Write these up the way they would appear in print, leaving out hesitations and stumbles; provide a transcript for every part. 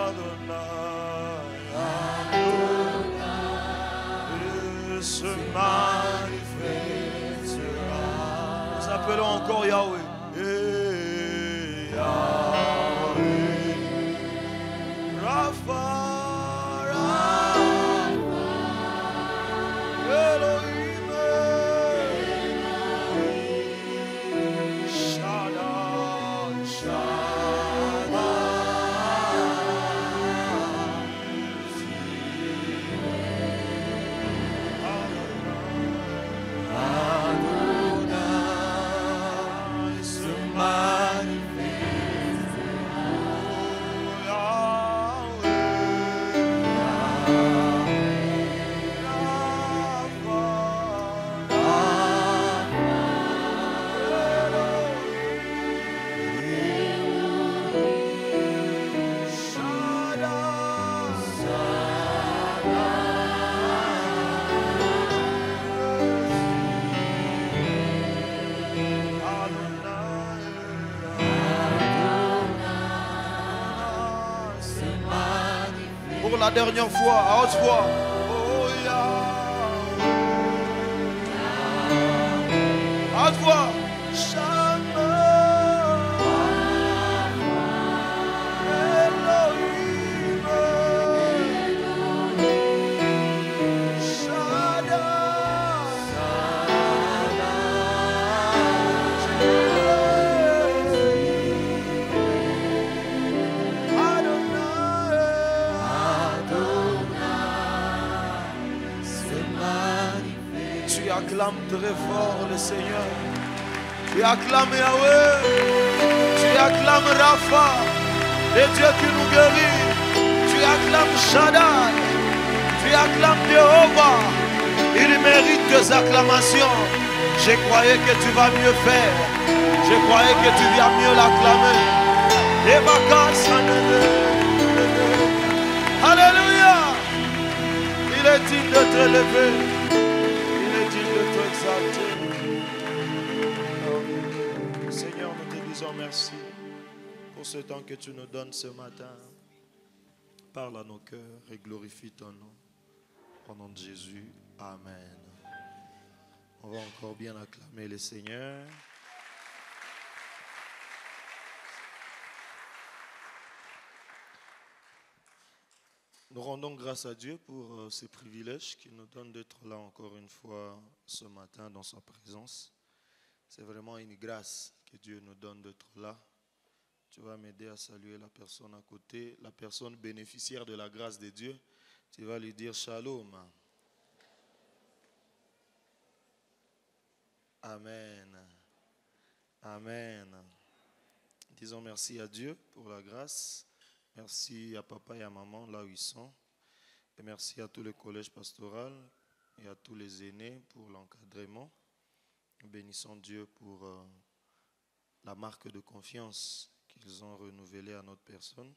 Adonai, se manifestera. Nous appelons encore Yahweh. Yahweh, Rapha, Elohim, Shaddai, Adonai, se manifestera. Pour la dernière fois, à haute voix. Oh Yahweh. À haute voix. Shaddai, Elohim, Shaddai, Tu acclames très fort le Seigneur. Tu acclames Yahweh. Tu acclames Rapha, le Dieu qui nous guérit. Tu acclames Shaddai. Tu acclames Jéhovah. Il mérite tes acclamations. Je croyais que tu vas mieux faire. Je croyais que tu vas mieux l'acclamer. Alléluia. Il est digne d'être élevé. Seigneur, nous te disons merci pour ce temps que tu nous donnes ce matin. Parle à nos cœurs et glorifie ton nom. Au nom de Jésus, amen. On va encore bien acclamer le Seigneur. Nous rendons grâce à Dieu pour ce privilège qu'il nous donne d'être là encore une fois ce matin dans sa présence. C'est vraiment une grâce que Dieu nous donne d'être là. Tu vas m'aider à saluer la personne à côté, la personne bénéficiaire de la grâce de Dieu. Tu vas lui dire shalom. Amen. Amen. Disons merci à Dieu pour la grâce. Merci à papa et à maman là où ils sont. Et merci à tout le collège pastoral et à tous les aînés pour l'encadrement. Nous bénissons Dieu pour la marque de confiance qu'ils ont renouvelée à notre personne.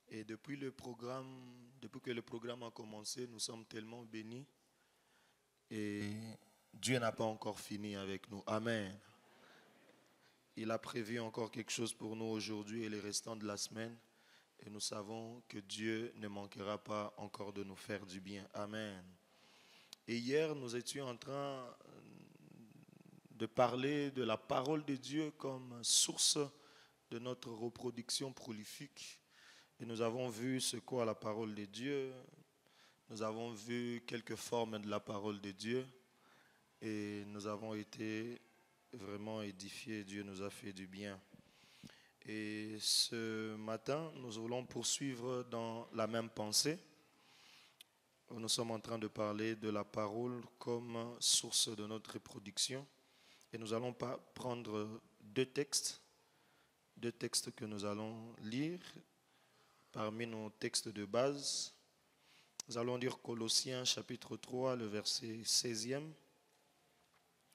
Et depuis que le programme a commencé, nous sommes tellement bénis. Et Dieu n'a pas encore fini avec nous. Amen. Il a prévu encore quelque chose pour nous aujourd'hui et les restants de la semaine. Et nous savons que Dieu ne manquera pas encore de nous faire du bien. Amen. Et hier, nous étions en train de parler de la parole de Dieu comme source de notre reproduction prolifique. Et nous avons vu ce qu'est la parole de Dieu. Nous avons vu quelques formes de la parole de Dieu. Et nous avons été vraiment édifiés. Dieu nous a fait du bien. Et ce matin, nous voulons poursuivre dans la même pensée. Nous sommes en train de parler de la parole comme source de notre reproduction. Et nous allons prendre deux textes que nous allons lire parmi nos textes de base. Nous allons lire Colossiens chapitre 3, le verset 16e.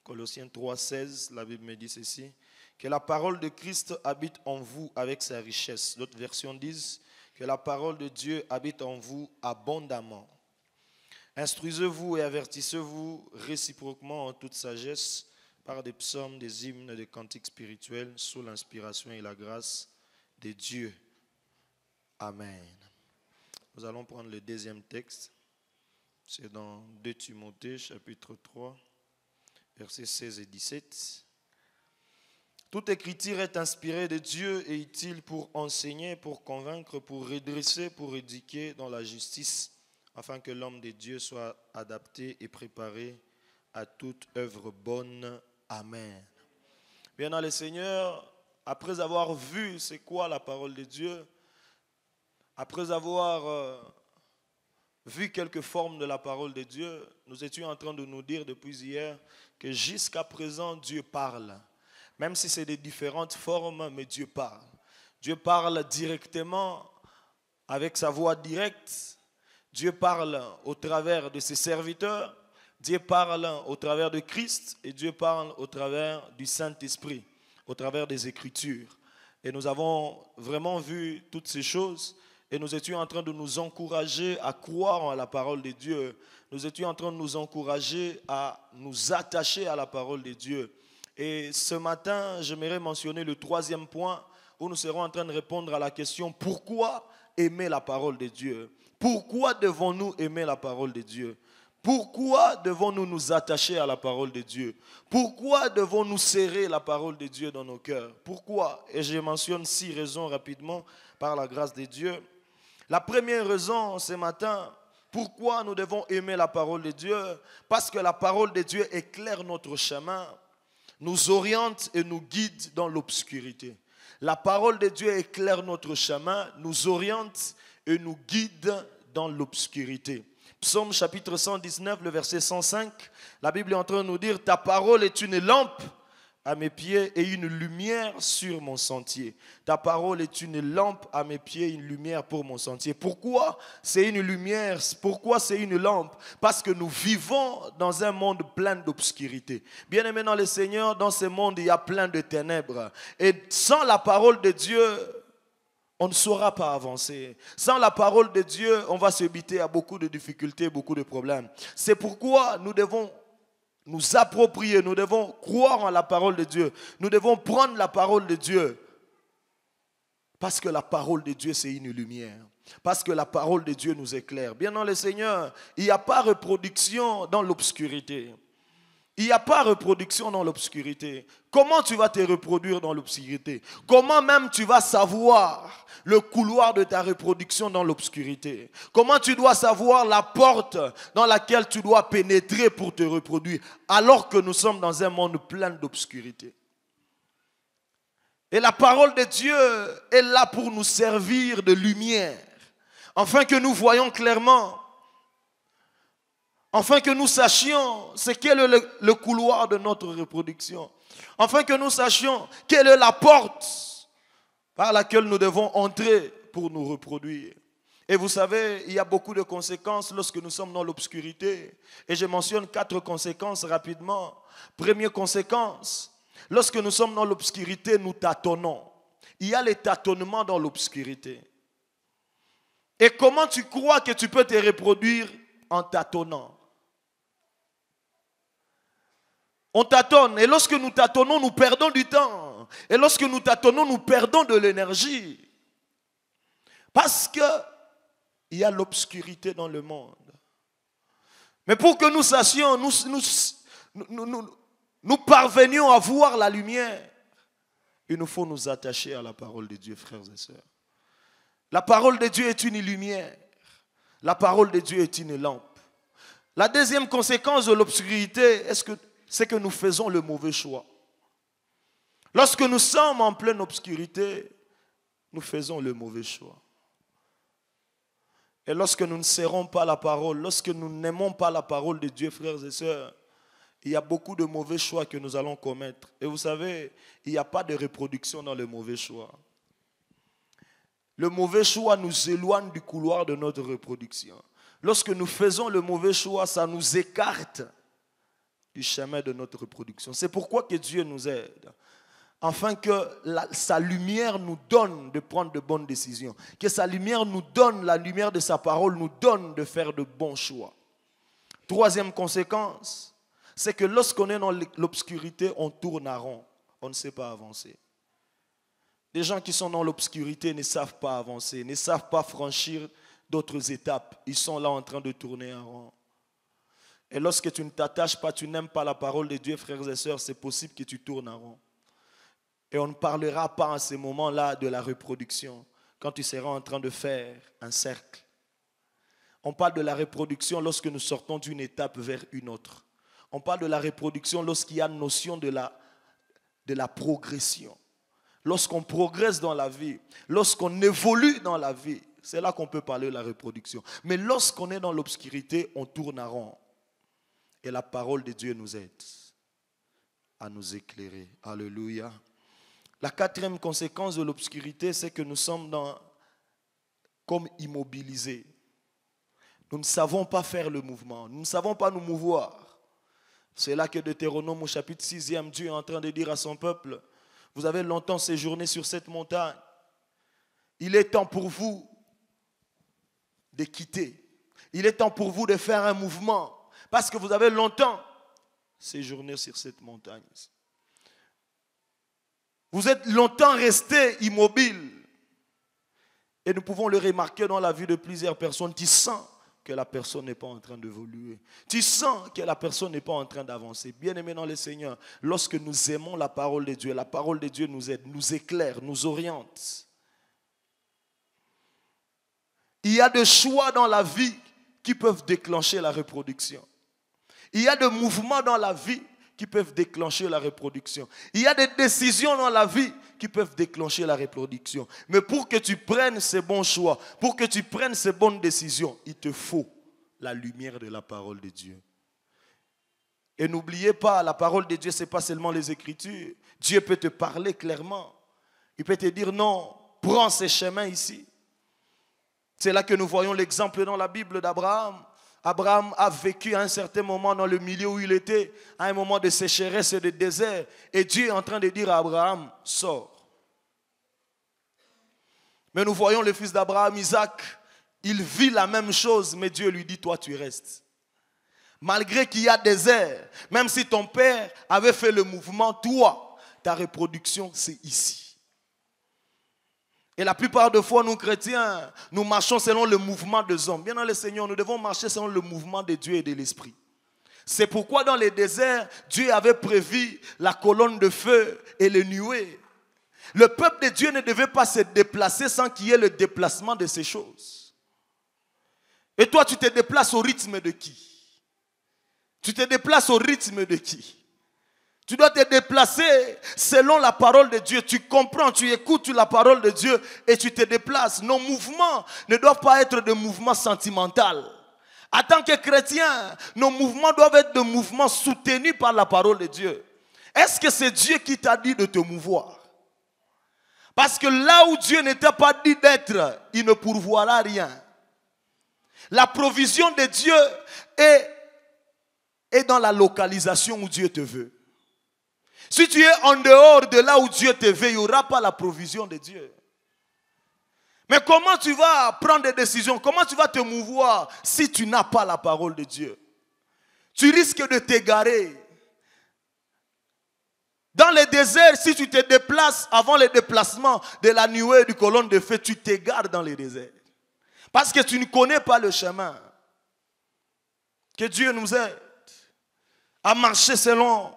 Colossiens 3, 16, la Bible me dit ceci. Que la parole de Christ habite en vous avec sa richesse. D'autres versions disent que la parole de Dieu habite en vous abondamment. Instruisez-vous et avertissez-vous réciproquement en toute sagesse par des psaumes, des hymnes, des cantiques spirituels sous l'inspiration et la grâce de Dieu. Amen. Nous allons prendre le deuxième texte. C'est dans 2 Timothée, chapitre 3, versets 16 et 17. Toute écriture est inspirée de Dieu et utile pour enseigner, pour convaincre, pour redresser, pour éduquer dans la justice, afin que l'homme de Dieu soit adapté et préparé à toute œuvre bonne. Amen. Bien dans le Seigneur, après avoir vu c'est quoi la parole de Dieu, après avoir vu quelques formes de la parole de Dieu, nous étions en train de nous dire depuis hier que jusqu'à présent Dieu parle. Même si c'est de différentes formes, mais Dieu parle. Dieu parle directement avec sa voix directe. Dieu parle au travers de ses serviteurs. Dieu parle au travers de Christ et Dieu parle au travers du Saint-Esprit, au travers des Écritures. Et nous avons vraiment vu toutes ces choses. Et nous étions en train de nous encourager à croire en la parole de Dieu. Nous étions en train de nous encourager à nous attacher à la parole de Dieu. Et ce matin, j'aimerais mentionner le troisième point où nous serons en train de répondre à la question: pourquoi aimer la parole de Dieu? Pourquoi devons-nous aimer la parole de Dieu? Pourquoi devons-nous nous attacher à la parole de Dieu? Pourquoi devons-nous serrer la parole de Dieu dans nos cœurs? Pourquoi? Et je mentionne 6 raisons rapidement par la grâce de Dieu. La première raison ce matin, pourquoi nous devons aimer la parole de Dieu? Parce que la parole de Dieu éclaire notre chemin, nous oriente et nous guide dans l'obscurité. La parole de Dieu éclaire notre chemin, nous oriente et nous guide dans l'obscurité. Psaume chapitre 119, le verset 105, la Bible est en train de nous dire: ta parole est une lampe à mes pieds et une lumière sur mon sentier. Ta parole est une lampe à mes pieds, une lumière pour mon sentier. Pourquoi c'est une lumière? Pourquoi c'est une lampe? Parce que nous vivons dans un monde plein d'obscurité. Bien aimé dans le Seigneur, dans ce monde, il y a plein de ténèbres. Et sans la parole de Dieu, on ne saura pas avancer. Sans la parole de Dieu, on va se buter à beaucoup de difficultés, beaucoup de problèmes. C'est pourquoi nous devons nous approprier, nous devons croire en la parole de Dieu. Nous devons prendre la parole de Dieu. Parce que la parole de Dieu, c'est une lumière. Parce que la parole de Dieu nous éclaire. Bien dans le Seigneur, il n'y a pas reproduction dans l'obscurité. Il n'y a pas reproduction dans l'obscurité. Comment tu vas te reproduire dans l'obscurité? Comment même tu vas savoir le couloir de ta reproduction dans l'obscurité? Comment tu dois savoir la porte dans laquelle tu dois pénétrer pour te reproduire alors que nous sommes dans un monde plein d'obscurité? Et la parole de Dieu est là pour nous servir de lumière, afin que nous voyions clairement, afin que nous sachions ce qu'est le couloir de notre reproduction. Afin que nous sachions quelle est la porte par laquelle nous devons entrer pour nous reproduire. Et vous savez, il y a beaucoup de conséquences lorsque nous sommes dans l'obscurité. Et je mentionne 4 conséquences rapidement. Première conséquence, lorsque nous sommes dans l'obscurité, nous tâtonnons. Il y a les tâtonnements dans l'obscurité. Et comment tu crois que tu peux te reproduire en tâtonnant? On tâtonne, et lorsque nous tâtonnons, nous perdons du temps. Et lorsque nous tâtonnons, nous perdons de l'énergie. Parce qu'il y a l'obscurité dans le monde. Mais pour que nous sachions, nous parvenions à voir la lumière, il nous faut nous attacher à la parole de Dieu, frères et sœurs. La parole de Dieu est une lumière. La parole de Dieu est une lampe. La deuxième conséquence de l'obscurité, c'est que nous faisons le mauvais choix. Lorsque nous sommes en pleine obscurité, nous faisons le mauvais choix. Et lorsque nous ne serrons pas la parole, lorsque nous n'aimons pas la parole de Dieu, frères et sœurs, il y a beaucoup de mauvais choix que nous allons commettre. Et vous savez, il n'y a pas de reproduction dans le mauvais choix. Le mauvais choix nous éloigne du couloir de notre reproduction. Lorsque nous faisons le mauvais choix, ça nous écarte du chemin de notre reproduction. C'est pourquoi que Dieu nous aide, afin que sa lumière nous donne de prendre de bonnes décisions, que sa lumière nous donne, la lumière de sa parole nous donne de faire de bons choix. Troisième conséquence, c'est que lorsqu'on est dans l'obscurité, on tourne à rond, on ne sait pas avancer. Des gens qui sont dans l'obscurité ne savent pas avancer, ne savent pas franchir d'autres étapes. Ils sont là en train de tourner en rond. Et lorsque tu ne t'attaches pas, tu n'aimes pas la parole de Dieu, frères et sœurs, c'est possible que tu tournes en rond. Et on ne parlera pas à ce moment-là de la reproduction, quand tu seras en train de faire un cercle. On parle de la reproduction lorsque nous sortons d'une étape vers une autre. On parle de la reproduction lorsqu'il y a notion de la progression. Lorsqu'on progresse dans la vie, lorsqu'on évolue dans la vie, c'est là qu'on peut parler de la reproduction. Mais lorsqu'on est dans l'obscurité, on tourne en rond. Et la parole de Dieu nous aide à nous éclairer. Alléluia. La quatrième conséquence de l'obscurité, c'est que nous sommes comme immobilisés. Nous ne savons pas faire le mouvement. Nous ne savons pas nous mouvoir. C'est là que Deutéronome au chapitre 6e, Dieu est en train de dire à son peuple, vous avez longtemps séjourné sur cette montagne. Il est temps pour vous de quitter. Il est temps pour vous de faire un mouvement. Parce que vous avez longtemps séjourné sur cette montagne. Vous êtes longtemps resté immobile. Et nous pouvons le remarquer dans la vie de plusieurs personnes. Tu sens que la personne n'est pas en train d'évoluer. Tu sens que la personne n'est pas en train d'avancer. Bien-aimés dans le Seigneur, lorsque nous aimons la parole de Dieu, la parole de Dieu nous aide, nous éclaire, nous oriente. Il y a des choix dans la vie qui peuvent déclencher la reproduction. Il y a des mouvements dans la vie qui peuvent déclencher la reproduction. Il y a des décisions dans la vie qui peuvent déclencher la reproduction. Mais pour que tu prennes ces bons choix, pour que tu prennes ces bonnes décisions, il te faut la lumière de la parole de Dieu. Et n'oubliez pas, la parole de Dieu, ce n'est pas seulement les Écritures. Dieu peut te parler clairement. Il peut te dire non, prends ces chemins ici. C'est là que nous voyons l'exemple dans la Bible d'Abraham. Abraham a vécu à un certain moment dans le milieu où il était, à un moment de sécheresse et de désert. Et Dieu est en train de dire à Abraham, sors. Mais nous voyons le fils d'Abraham, Isaac, il vit la même chose, mais Dieu lui dit, toi tu restes. Malgré qu'il y a désert, même si ton père avait fait le mouvement, toi, ta reproduction, c'est ici. Et la plupart des fois, nous chrétiens, nous marchons selon le mouvement des hommes. Bien dans le Seigneur, nous devons marcher selon le mouvement de Dieu et de l'Esprit. C'est pourquoi dans les déserts, Dieu avait prévu la colonne de feu et les nuées. Le peuple de Dieu ne devait pas se déplacer sans qu'il y ait le déplacement de ces choses. Et toi, tu te déplaces au rythme de qui? Tu te déplaces au rythme de qui? Tu dois te déplacer selon la parole de Dieu. Tu comprends, tu écoutes la parole de Dieu et tu te déplaces. Nos mouvements ne doivent pas être des mouvements sentimentaux. En tant que chrétiens, nos mouvements doivent être des mouvements soutenus par la parole de Dieu. Est-ce que c'est Dieu qui t'a dit de te mouvoir? Parce que là où Dieu ne t'a pas dit d'être, il ne pourvoira rien. La provision de Dieu est dans la localisation où Dieu te veut. Si tu es en dehors de là où Dieu te veut, il n'y aura pas la provision de Dieu. Mais comment tu vas prendre des décisions? Comment tu vas te mouvoir si tu n'as pas la parole de Dieu? Tu risques de t'égarer. Dans les déserts, si tu te déplaces avant le déplacement de la nuée et du colonne de feu, tu t'égares dans les déserts. Parce que tu ne connais pas le chemin. Que Dieu nous aide à marcher selon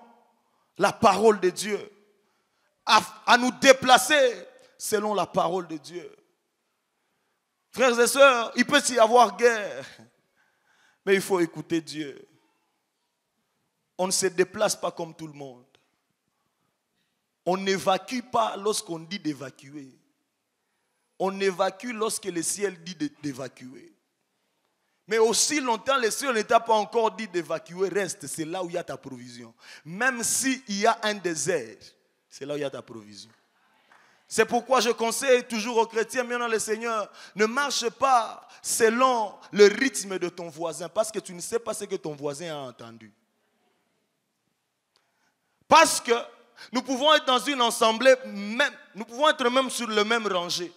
la parole de Dieu, à nous déplacer selon la parole de Dieu. Frères et sœurs, il peut y avoir guerre, mais il faut écouter Dieu. On ne se déplace pas comme tout le monde. On n'évacue pas lorsqu'on dit d'évacuer. On évacue lorsque le ciel dit d'évacuer. Mais aussi longtemps, le ciel ne t'a pas encore dit d'évacuer, reste, c'est là où il y a ta provision. Même s'il y a un désert, c'est là où il y a ta provision. C'est pourquoi je conseille toujours aux chrétiens, bien dans le Seigneur, ne marche pas selon le rythme de ton voisin, parce que tu ne sais pas ce que ton voisin a entendu. Parce que nous pouvons être dans une assemblée, nous pouvons être même sur le même rangée.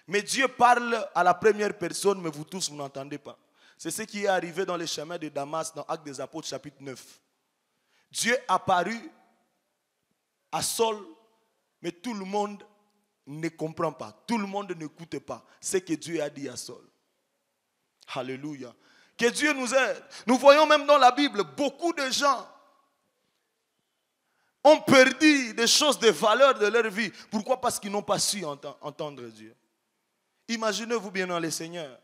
Mais Dieu parle à la première personne, mais vous tous, vous n'entendez pas. C'est ce qui est arrivé dans les chemins de Damas, dans Actes des Apôtres, chapitre 9. Dieu apparut à Saul, mais tout le monde ne comprend pas. Tout le monde n'écoute pas ce que Dieu a dit à Saul. Alléluia. Que Dieu nous aide. Nous voyons même dans la Bible, beaucoup de gens ont perdu des choses de valeur de leur vie. Pourquoi? Parce qu'ils n'ont pas su entendre Dieu. Imaginez-vous bien dans le Seigneur.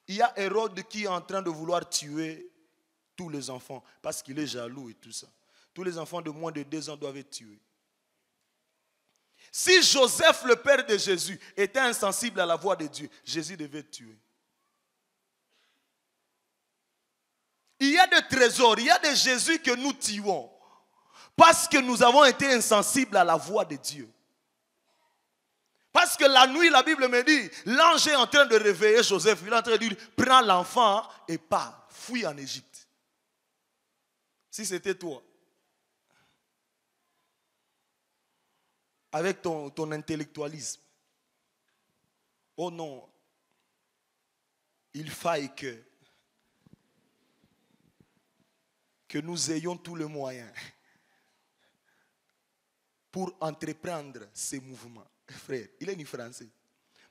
Il y a Hérode qui est en train de vouloir tuer tous les enfants parce qu'il est jaloux et tout ça. Tous les enfants de moins de 2 ans doivent être tués. Si Joseph, le père de Jésus, était insensible à la voix de Dieu, Jésus devait être tué. Il y a des trésors, il y a des Jésus que nous tuons parce que nous avons été insensibles à la voix de Dieu. Parce que la nuit, la Bible me dit, l'ange est en train de réveiller Joseph. Il est en train de dire, prends l'enfant et pars, fuis en Égypte. Si c'était toi, avec ton intellectualisme, oh non, il faille que nous ayons tous les moyens pour entreprendre ces mouvements. Frère, il est ni français.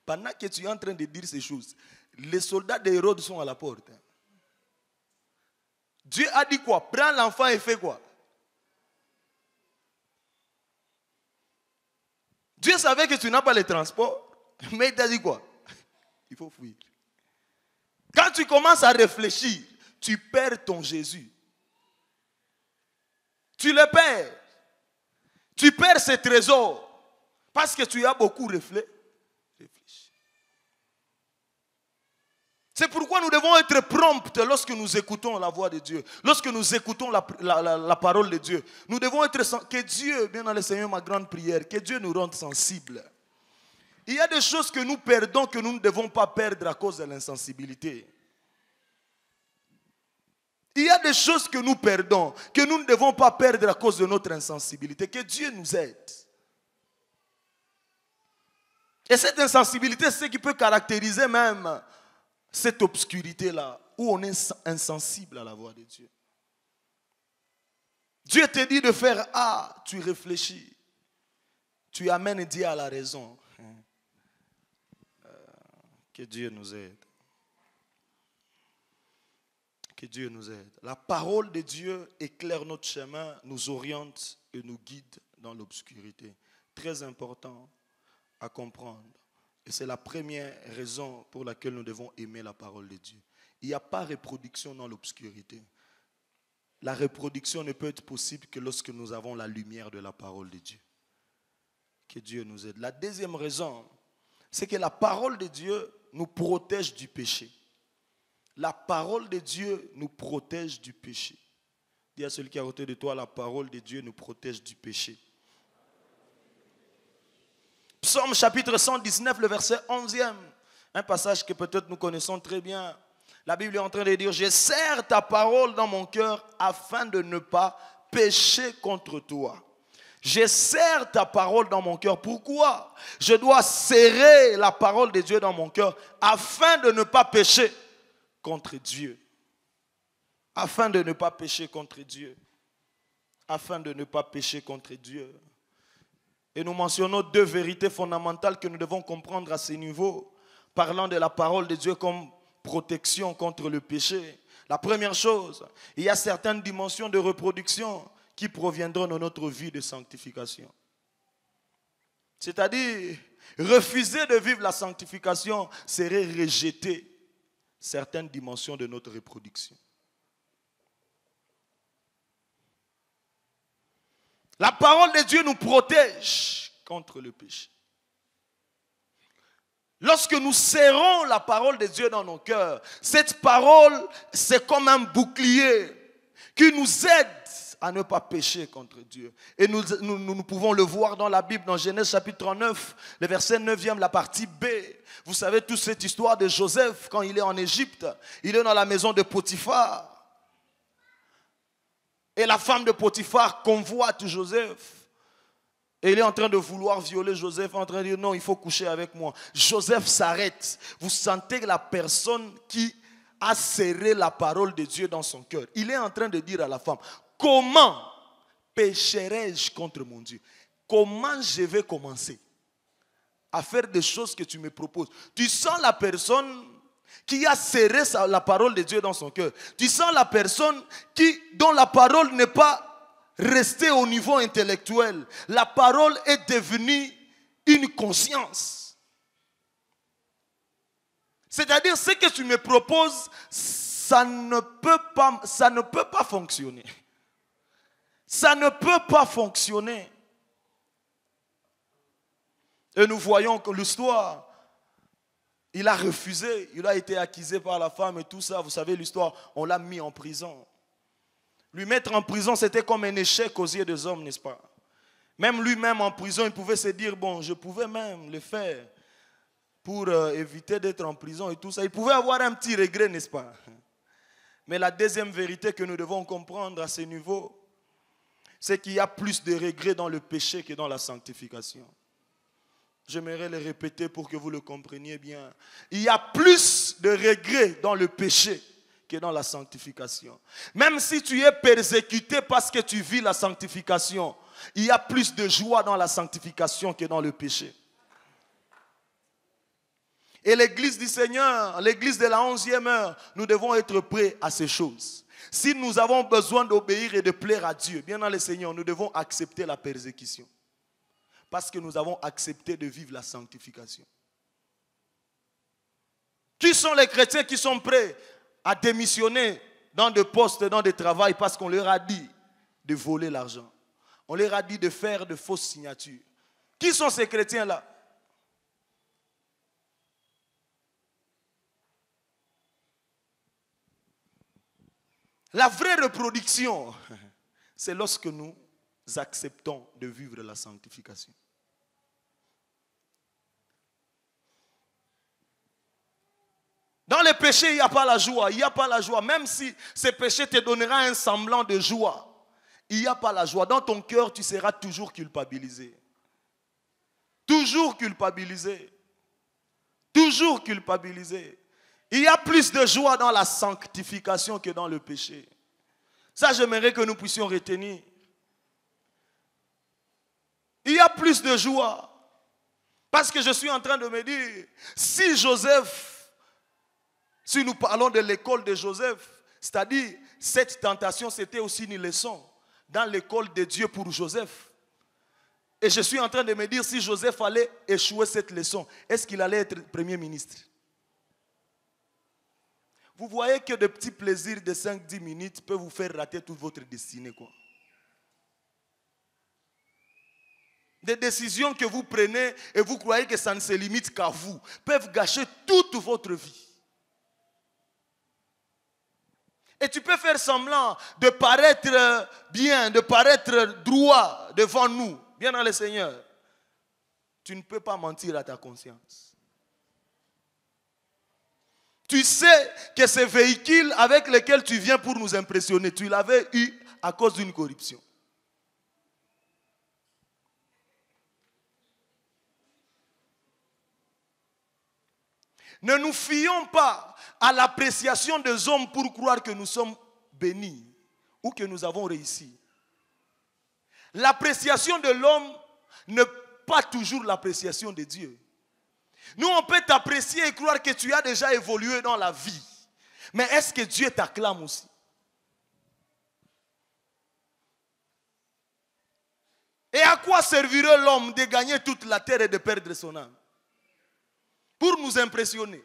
Pendant que tu es en train de dire ces choses, les soldats d'Hérode sont à la porte. Dieu a dit quoi? Prends l'enfant et fais quoi? Dieu savait que tu n'as pas le transport, mais il t'a dit quoi? Il faut fuir. Quand tu commences à réfléchir, tu perds ton Jésus. Tu le perds. Tu perds ses trésors. Parce que tu as beaucoup réfléchi. C'est pourquoi nous devons être prompts lorsque nous écoutons la voix de Dieu. Lorsque nous écoutons la parole de Dieu. Nous devons être... Que Dieu, bien dans le Seigneur, ma grande prière, que Dieu nous rende sensibles. Il y a des choses que nous perdons que nous ne devons pas perdre à cause de l'insensibilité. Il y a des choses que nous perdons que nous ne devons pas perdre à cause de notre insensibilité. Que Dieu nous aide. Et cette insensibilité, c'est ce qui peut caractériser même cette obscurité-là, où on est insensible à la voix de Dieu. Dieu te dit de faire A, tu réfléchis. Tu amènes Dieu à la raison. Que Dieu nous aide. Que Dieu nous aide. La parole de Dieu éclaire notre chemin, nous oriente et nous guide dans l'obscurité. Très important à comprendre. Et c'est la première raison pour laquelle nous devons aimer la parole de Dieu. Il n'y a pas de reproduction dans l'obscurité. La reproduction ne peut être possible que lorsque nous avons la lumière de la parole de Dieu. Que Dieu nous aide. La deuxième raison, c'est que la parole de Dieu nous protège du péché. La parole de Dieu nous protège du péché. Dis à celui qui est à côté de toi, la parole de Dieu nous protège du péché. Psaume chapitre 119, le verset 11e. Un passage que peut-être nous connaissons très bien. La Bible est en train de dire, je serre ta parole dans mon cœur afin de ne pas pécher contre toi. Je serre ta parole dans mon cœur. Pourquoi? Je dois serrer la parole de Dieu dans mon cœur afin de ne pas pécher contre Dieu. Afin de ne pas pécher contre Dieu. Afin de ne pas pécher contre Dieu. Et nous mentionnons 2 vérités fondamentales que nous devons comprendre à ce niveau, parlant de la parole de Dieu comme protection contre le péché. La première chose, il y a certaines dimensions de reproduction qui proviendront de notre vie de sanctification. C'est-à-dire, refuser de vivre la sanctification serait rejeter certaines dimensions de notre reproduction. La parole de Dieu nous protège contre le péché. Lorsque nous serrons la parole de Dieu dans nos cœurs, cette parole, c'est comme un bouclier qui nous aide à ne pas pécher contre Dieu. Et nous pouvons le voir dans la Bible, dans Genèse chapitre 39, le verset 9e, la partie B. Vous savez toute cette histoire de Joseph quand il est en Égypte. Il est dans la maison de Potiphar. Et la femme de Potiphar convoite Joseph. Et il est en train de vouloir violer Joseph, en train de dire non, il faut coucher avec moi. Joseph s'arrête. Vous sentez la personne qui a serré la parole de Dieu dans son cœur. Il est en train de dire à la femme, comment pécherai-je contre mon Dieu? comment je vais commencer à faire des choses que tu me proposes? Tu sens la personne qui a serré la parole de Dieu dans son cœur. Tu sens la personne dont la parole n'est pas restée au niveau intellectuel. La parole est devenue une conscience. C'est-à-dire, ce que tu me proposes, ça ne peut pas fonctionner. Ça ne peut pas fonctionner. Et nous voyons que l'histoire, il a refusé, il a été accusé par la femme et tout ça. Vous savez l'histoire, on l'a mis en prison. Lui mettre en prison, c'était comme un échec aux yeux des hommes, n'est-ce pas? Même lui-même en prison, il pouvait se dire, bon, je pouvais même le faire pour éviter d'être en prison et tout ça. Il pouvait avoir un petit regret, n'est-ce pas? Mais la deuxième vérité que nous devons comprendre à ce niveau, c'est qu'il y a plus de regrets dans le péché que dans la sanctification. J'aimerais le répéter pour que vous le compreniez bien. Il y a plus de regrets dans le péché que dans la sanctification. Même si tu es persécuté parce que tu vis la sanctification, il y a plus de joie dans la sanctification que dans le péché. Et l'église du Seigneur, l'église de la 11e heure, nous devons être prêts à ces choses. Si nous avons besoin d'obéir et de plaire à Dieu, bien dans le Seigneur, nous devons accepter la persécution. Parce que nous avons accepté de vivre la sanctification. Qui sont les chrétiens qui sont prêts à démissionner dans des postes, dans des travails, parce qu'on leur a dit de voler l'argent? On leur a dit de faire de fausses signatures. Qui sont ces chrétiens-là? La vraie reproduction, c'est lorsque nous acceptons de vivre la sanctification. Dans les péchés, il n'y a pas la joie. Il n'y a pas la joie. Même si ces péchés te donneront un semblant de joie, il n'y a pas la joie. Dans ton cœur, tu seras toujours culpabilisé. Toujours culpabilisé. Toujours culpabilisé. Il y a plus de joie dans la sanctification que dans le péché. Ça, j'aimerais que nous puissions retenir. Il y a plus de joie. Parce que je suis en train de me dire, si nous parlons de l'école de Joseph, c'est-à-dire cette tentation, c'était aussi une leçon dans l'école de Dieu pour Joseph. Et je suis en train de me dire, si Joseph allait échouer cette leçon, est-ce qu'il allait être premier ministre? Vous voyez que de petits plaisirs de 5-10 minutes peuvent vous faire rater toute votre destinée, quoi. Des décisions que vous prenez et vous croyez que ça ne se limite qu'à vous peuvent gâcher toute votre vie. Et tu peux faire semblant de paraître bien, de paraître droit devant nous, bien dans le Seigneur. Tu ne peux pas mentir à ta conscience. Tu sais que ce véhicule avec lequel tu viens pour nous impressionner, tu l'avais eu à cause d'une corruption. Ne nous fions pas à l'appréciation des hommes pour croire que nous sommes bénis ou que nous avons réussi. L'appréciation de l'homme n'est pas toujours l'appréciation de Dieu. Nous, on peut t'apprécier et croire que tu as déjà évolué dans la vie. Mais est-ce que Dieu t'acclame aussi? Et à quoi servirait l'homme de gagner toute la terre et de perdre son âme? Pour nous impressionner.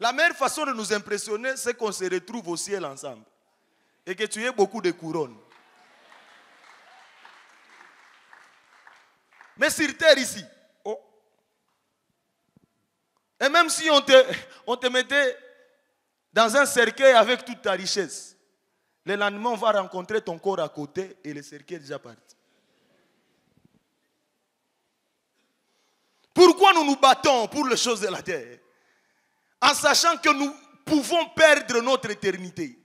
La meilleure façon de nous impressionner, c'est qu'on se retrouve au ciel ensemble. Et que tu aies beaucoup de couronnes. Mais sur terre ici, oh. Et même si on te mettait dans un cercueil avec toute ta richesse, le lendemain on va rencontrer ton corps à côté et le cercueil est déjà parti. Pourquoi nous nous battons pour les choses de la terre? En sachant que nous pouvons perdre notre éternité.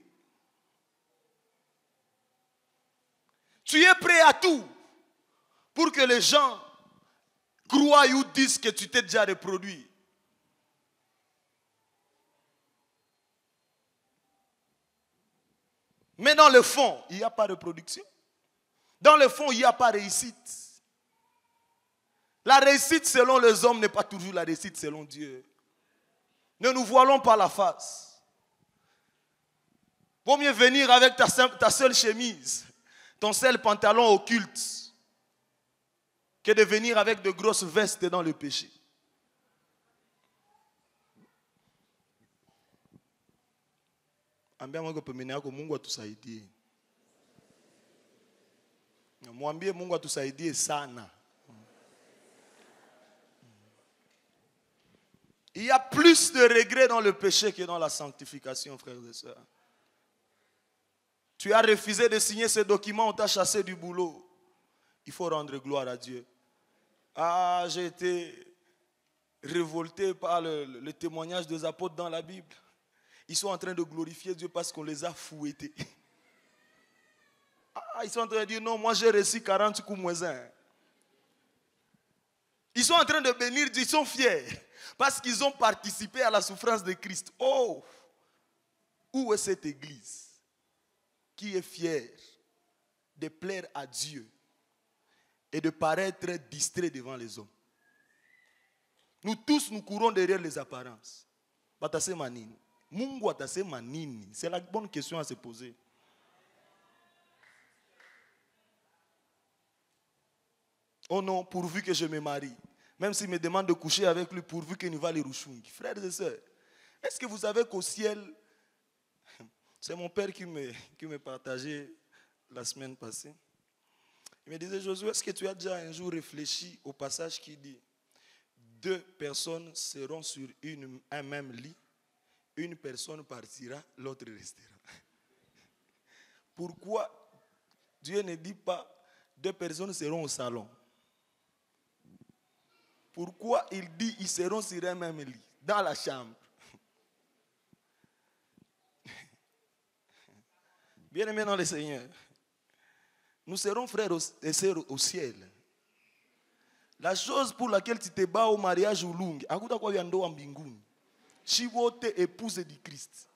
Tu es prêt à tout pour que les gens croient ou disent que tu t'es déjà reproduit. Mais dans le fond, il n'y a pas de production. Dans le fond, il n'y a pas de réussite. La réussite selon les hommes n'est pas toujours la réussite selon Dieu. Ne nous voilons pas la face. Vaut mieux venir avec ta seule chemise, ton seul pantalon occulte, que de venir avec de grosses vestes dans le péché. Ambia Mungu pembeni yako, Mungu atusaidie. Mwambie Mungu atusaidie sana. Il y a plus de regrets dans le péché que dans la sanctification, frères et sœurs. Tu as refusé de signer ce document, on t'a chassé du boulot. Il faut rendre gloire à Dieu. Ah, j'ai été révolté par le témoignage des apôtres dans la Bible. Ils sont en train de glorifier Dieu parce qu'on les a fouettés. Ah, ils sont en train de dire, non, moi j'ai reçu 40 coups moins 1. Ils sont en train de bénir Dieu, ils sont fiers. Parce qu'ils ont participé à la souffrance de Christ. Oh, où est cette église qui est fière de plaire à Dieu et de paraître distrait devant les hommes? Nous tous, nous courons derrière les apparences. C'est la bonne question à se poser. Oh non, pourvu que je me marie. Même s'il me demande de coucher avec lui, pourvu qu'il ne va les rouchungi. Frères et sœurs, est-ce que vous savez qu'au ciel, c'est mon père qui me partageait la semaine passée. Il me disait, Josué, est-ce que tu as déjà un jour réfléchi au passage qui dit 2 personnes seront sur un même lit, une personne partira, l'autre restera. Pourquoi Dieu ne dit pas 2 personnes seront au salon? Pourquoi il dit ils seront sur un même lit, dans la chambre? Bien-aimés dans le Seigneur, nous serons frères et sœurs au ciel. La chose pour laquelle tu te bats au mariage ou lungi, akuta kwa ndoa mbinguni. Si wote épouse du Christ.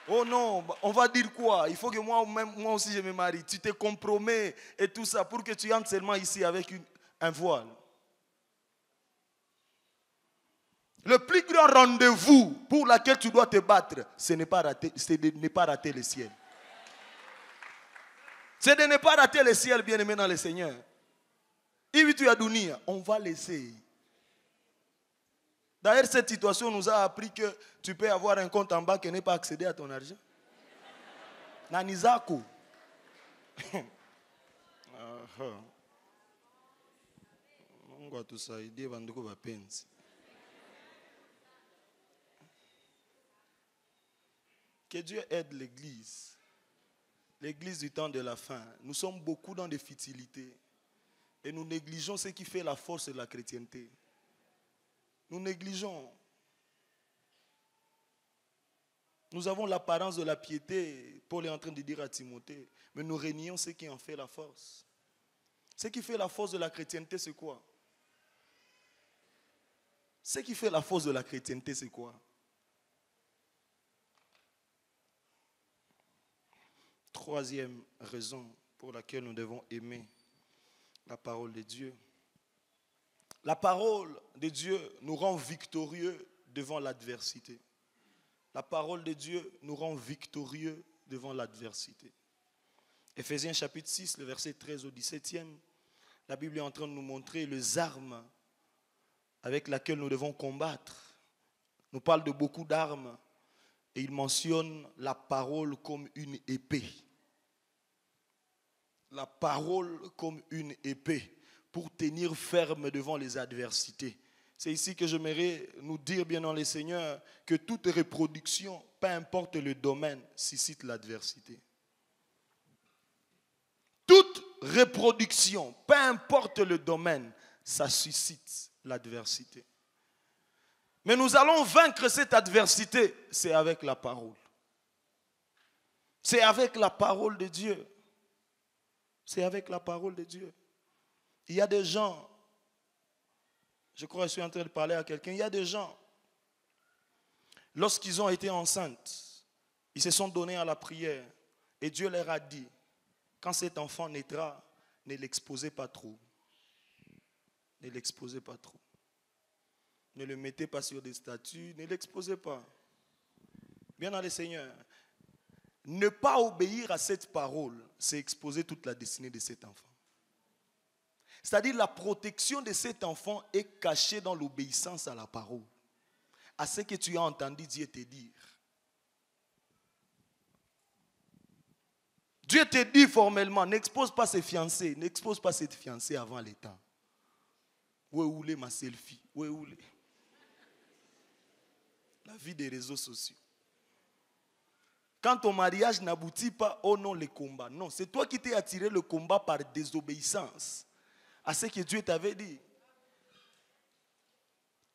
Oh non, on va dire quoi? Il faut que moi aussi je me marie. Tu te compromets et tout ça pour que tu entres seulement ici avec un voile. Le plus grand rendez-vous pour lequel tu dois te battre, c'est de ne pas rater le ciel. C'est de ne pas rater le ciel, bien-aimé dans le Seigneur. On va laisser. D'ailleurs, cette situation nous a appris que tu peux avoir un compte en banque et ne pas accéder à ton argent. Nanizako. Que Dieu aide l'église. L'église du temps de la fin. Nous sommes beaucoup dans des futilités. Et nous négligeons ce qui fait la force de la chrétienté. Nous négligeons. Nous avons l'apparence de la piété. Paul est en train de dire à Timothée. Mais nous régnons ce qui en fait la force. Ce qui fait la force de la chrétienté, c'est quoi? Ce qui fait la force de la chrétienté, c'est quoi? Troisième raison pour laquelle nous devons aimer la parole de Dieu. La parole de Dieu nous rend victorieux devant l'adversité. La parole de Dieu nous rend victorieux devant l'adversité. Éphésiens chapitre 6, le verset 13 au 17e, la Bible est en train de nous montrer les armes avec lesquelles nous devons combattre. Nous parle de beaucoup d'armes et il mentionne la parole comme une épée. La parole comme une épée pour tenir ferme devant les adversités. C'est ici que j'aimerais nous dire, bien dans le Seigneur, que toute reproduction, peu importe le domaine, suscite l'adversité. Toute reproduction, peu importe le domaine, ça suscite l'adversité. Mais nous allons vaincre cette adversité, c'est avec la parole. C'est avec la parole de Dieu. C'est avec la parole de Dieu. Il y a des gens, je crois que je suis en train de parler à quelqu'un, il y a des gens, lorsqu'ils ont été enceintes, ils se sont donnés à la prière. Et Dieu leur a dit, quand cet enfant naîtra, ne l'exposez pas trop. Ne l'exposez pas trop. Ne le mettez pas sur des statues, ne l'exposez pas. Bien dans le Seigneur, ne pas obéir à cette parole, c'est exposer toute la destinée de cet enfant. C'est-à-dire la protection de cet enfant est cachée dans l'obéissance à la parole, à ce que tu as entendu Dieu te dire. Dieu te dit formellement, n'expose pas ses fiancés, n'expose pas cette fiancée avant le temps. Où est ma selfie? Où est la vie des réseaux sociaux? Quand ton mariage n'aboutit pas, oh non, le combat. Non, c'est toi qui t'es attiré le combat par désobéissance à ce que Dieu t'avait dit.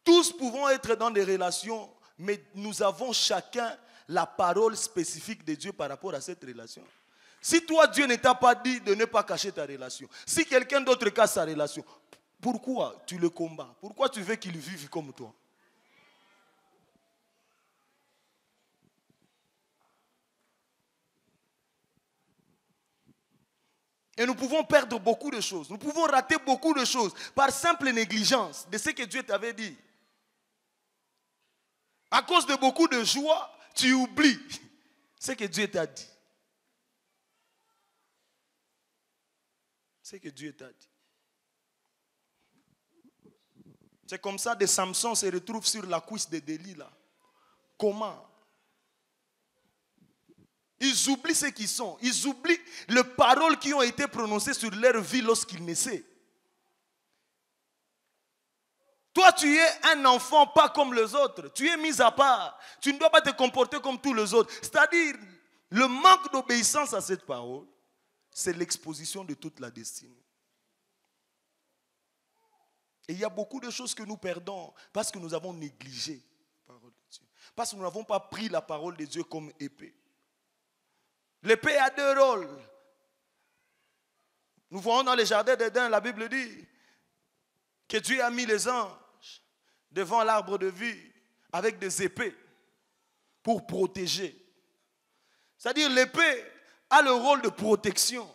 Tous pouvons être dans des relations, mais nous avons chacun la parole spécifique de Dieu par rapport à cette relation. Si toi, Dieu ne t'a pas dit de ne pas cacher ta relation, si quelqu'un d'autre cache sa relation, pourquoi tu le combats? Pourquoi tu veux qu'il vive comme toi? Et nous pouvons perdre beaucoup de choses. Nous pouvons rater beaucoup de choses par simple négligence de ce que Dieu t'avait dit. À cause de beaucoup de joie, tu oublies ce que Dieu t'a dit. Ce que Dieu t'a dit. C'est comme ça que Samson se retrouve sur la cuisse de Delilah. Comment? Ils oublient ce qu'ils sont. Ils oublient les paroles qui ont été prononcées sur leur vie lorsqu'ils naissaient. Toi, tu es un enfant pas comme les autres. Tu es mis à part. Tu ne dois pas te comporter comme tous les autres. C'est-à-dire, le manque d'obéissance à cette parole, c'est l'exposition de toute la destinée. Et il y a beaucoup de choses que nous perdons parce que nous avons négligé la parole de Dieu. Parce que nous n'avons pas pris la parole de Dieu comme épée. L'épée a deux rôles. Nous voyons dans les jardins d'Éden, la Bible dit que Dieu a mis les anges devant l'arbre de vie avec des épées pour protéger. C'est-à-dire l'épée a le rôle de protection,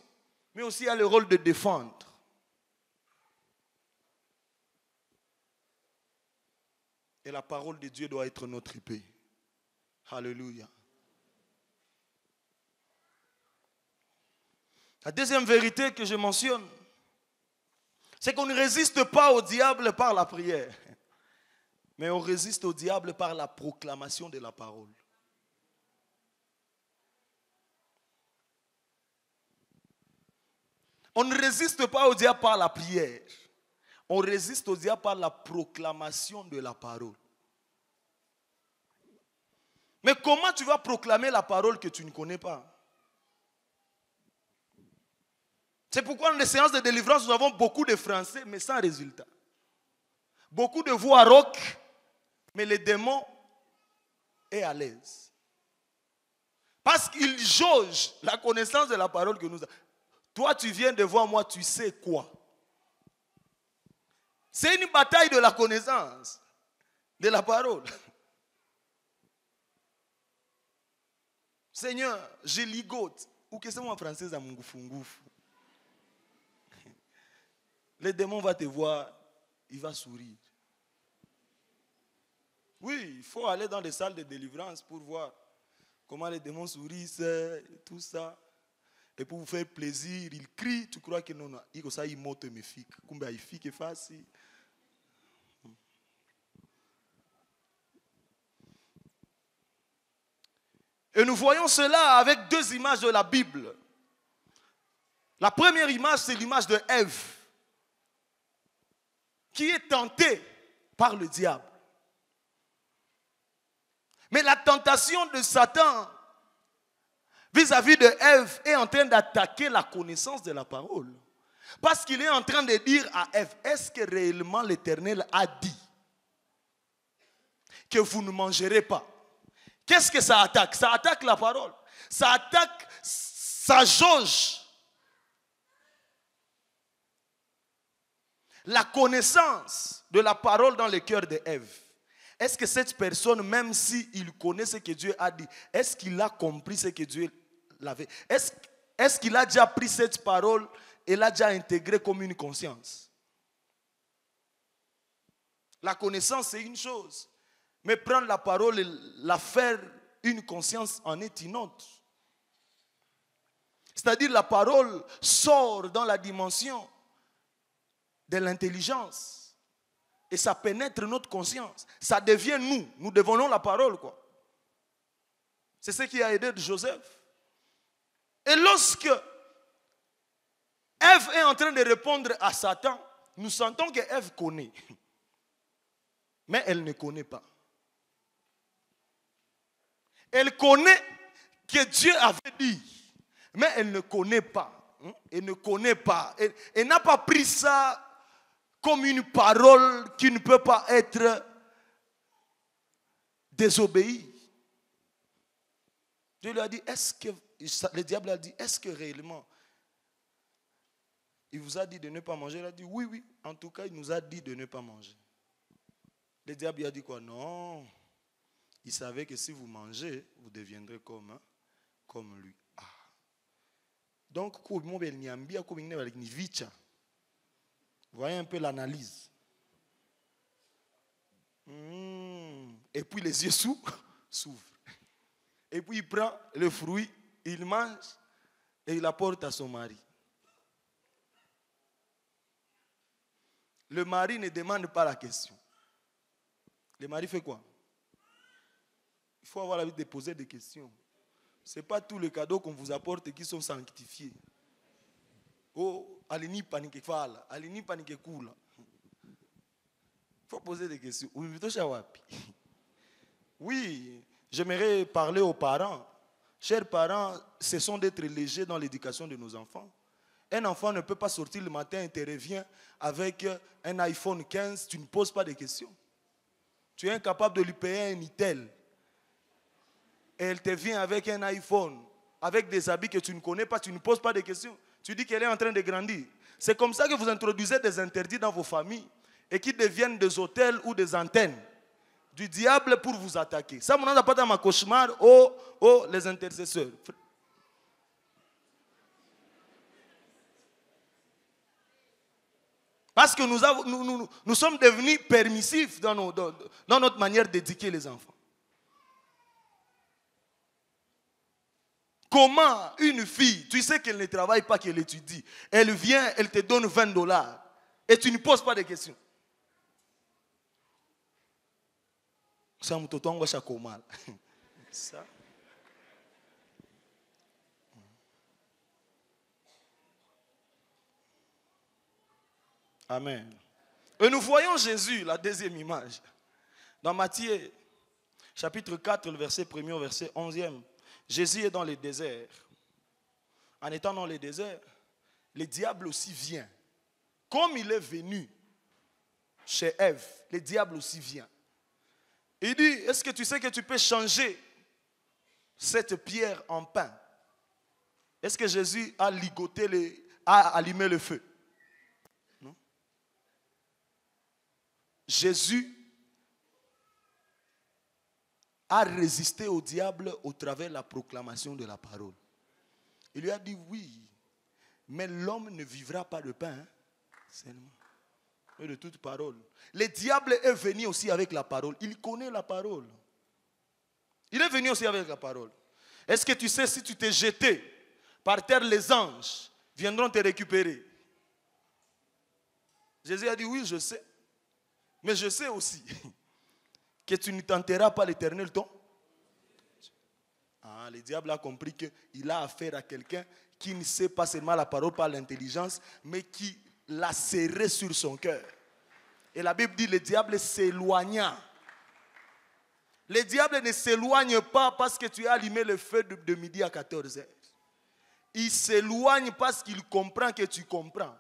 mais aussi a le rôle de défendre. Et la parole de Dieu doit être notre épée. Alléluia. La deuxième vérité que je mentionne, c'est qu'on ne résiste pas au diable par la prière, mais on résiste au diable par la proclamation de la parole. On ne résiste pas au diable par la prière. On résiste au diable par la proclamation de la parole. Mais comment tu vas proclamer la parole que tu ne connais pas? C'est pourquoi dans les séances de délivrance, nous avons beaucoup de Français, mais sans résultat. Beaucoup de voix rauques, mais le démon est à l'aise. Parce qu'il jauge la connaissance de la parole que nous avons. Toi, tu viens devant moi, tu sais quoi? C'est une bataille de la connaissance, de la parole. Seigneur, je ligote. Ou que c'est moi en français à mungufungufu. Le démon va te voir, il va sourire. Oui, il faut aller dans les salles de délivrance pour voir comment les démons sourissent, tout ça. Et pour vous faire plaisir, il crie, tu crois que non, il monte mes filles. Combien il fait que facile. Et nous voyons cela avec deux images de la Bible. La première image, c'est l'image de Ève, qui est tentée par le diable. Mais la tentation de Satan vis-à-vis de Ève est en train d'attaquer la connaissance de la parole. Parce qu'il est en train de dire à Ève, est-ce que réellement l'Éternel a dit que vous ne mangerez pas? Qu'est-ce que ça attaque? Ça attaque la parole. Ça attaque, ça jauge la connaissance de la parole dans le cœur de Ève. Est-ce que cette personne, même s'il connaît ce que Dieu a dit, est-ce qu'il a compris ce que Dieu l'avait? Est-ce qu'il a déjà pris cette parole et l'a déjà intégrée comme une conscience? La connaissance, c'est une chose. Mais prendre la parole et la faire une conscience en est une autre. C'est-à-dire la parole sort dans la dimension de l'intelligence. Et ça pénètre notre conscience. Ça devient nous. Nous devenons la parole, quoi. C'est ce qui a aidé Joseph. Et lorsque Ève est en train de répondre à Satan, nous sentons que Ève connaît. Mais elle ne connaît pas. Elle connaît que Dieu avait dit. Mais elle ne connaît pas. Elle ne connaît pas. Elle n'a pas pris ça comme une parole qui ne peut pas être désobéie. Dieu lui a dit, le diable a dit, est-ce que réellement il vous a dit de ne pas manger? Il a dit, oui, oui, en tout cas, il nous a dit de ne pas manger. Le diable lui a dit quoi? Non, il savait que si vous mangez, vous deviendrez comme lui. Ah. Donc, vous voyez un peu l'analyse. Et puis les yeux s'ouvrent. Et puis il prend le fruit, il mange et il apporte à son mari. Le mari ne demande pas la question. Le mari fait quoi? Il faut avoir l'habitude de poser des questions. Ce n'est pas tous les cadeaux qu'on vous apporte qui sont sanctifiés. Oh, allez-y paniquer fala, allez-y paniquer cool. Il faut poser des questions. Oui, j'aimerais parler aux parents. Chers parents, cessons d'être légers dans l'éducation de nos enfants. Un enfant ne peut pas sortir le matin et te revient avec un iPhone 15, tu ne poses pas de questions. Tu es incapable de lui payer un Itel. Et elle te vient avec un iPhone, avec des habits que tu ne connais pas, tu ne poses pas de questions. Tu dis qu'elle est en train de grandir. C'est comme ça que vous introduisez des interdits dans vos familles et qui deviennent des hôtels ou des antennes du diable pour vous attaquer. Ça, mon n'a pas dans ma cauchemar, les intercesseurs. Parce que nous sommes devenus permissifs dans notre manière d'éduquer les enfants. Comment une fille, tu sais qu'elle ne travaille pas, qu'elle étudie, elle vient, elle te donne $20 et tu ne poses pas de questions. Ça. Amen. Et nous voyons Jésus, la deuxième image, dans Matthieu, chapitre 4, le verset 1er au verset 11e. Jésus est dans le désert. En étant dans le désert, le diable aussi vient. Comme il est venu chez Ève, le diable aussi vient. Il dit, est-ce que tu sais que tu peux changer cette pierre en pain? Est-ce que Jésus a ligoté, a allumé le feu? Non. Jésus a résisté au diable au travers de la proclamation de la parole. Il lui a dit oui, mais l'homme ne vivra pas de pain seulement, mais de toute parole. Le diable est venu aussi avec la parole. Il connaît la parole. Il est venu aussi avec la parole. Est-ce que tu sais, si tu t'es jeté par terre, les anges viendront te récupérer? Jésus a dit oui, je sais. Mais je sais aussi que tu ne tenteras pas l'Éternel ton. Le diable a compris qu'il a affaire à quelqu'un qui ne sait pas seulement la parole par l'intelligence, mais qui l'a serré sur son cœur. Et la Bible dit le diable s'éloigna. Le diable ne s'éloigne pas parce que tu as allumé le feu de midi à 14h. Il s'éloigne parce qu'il comprend que tu comprends.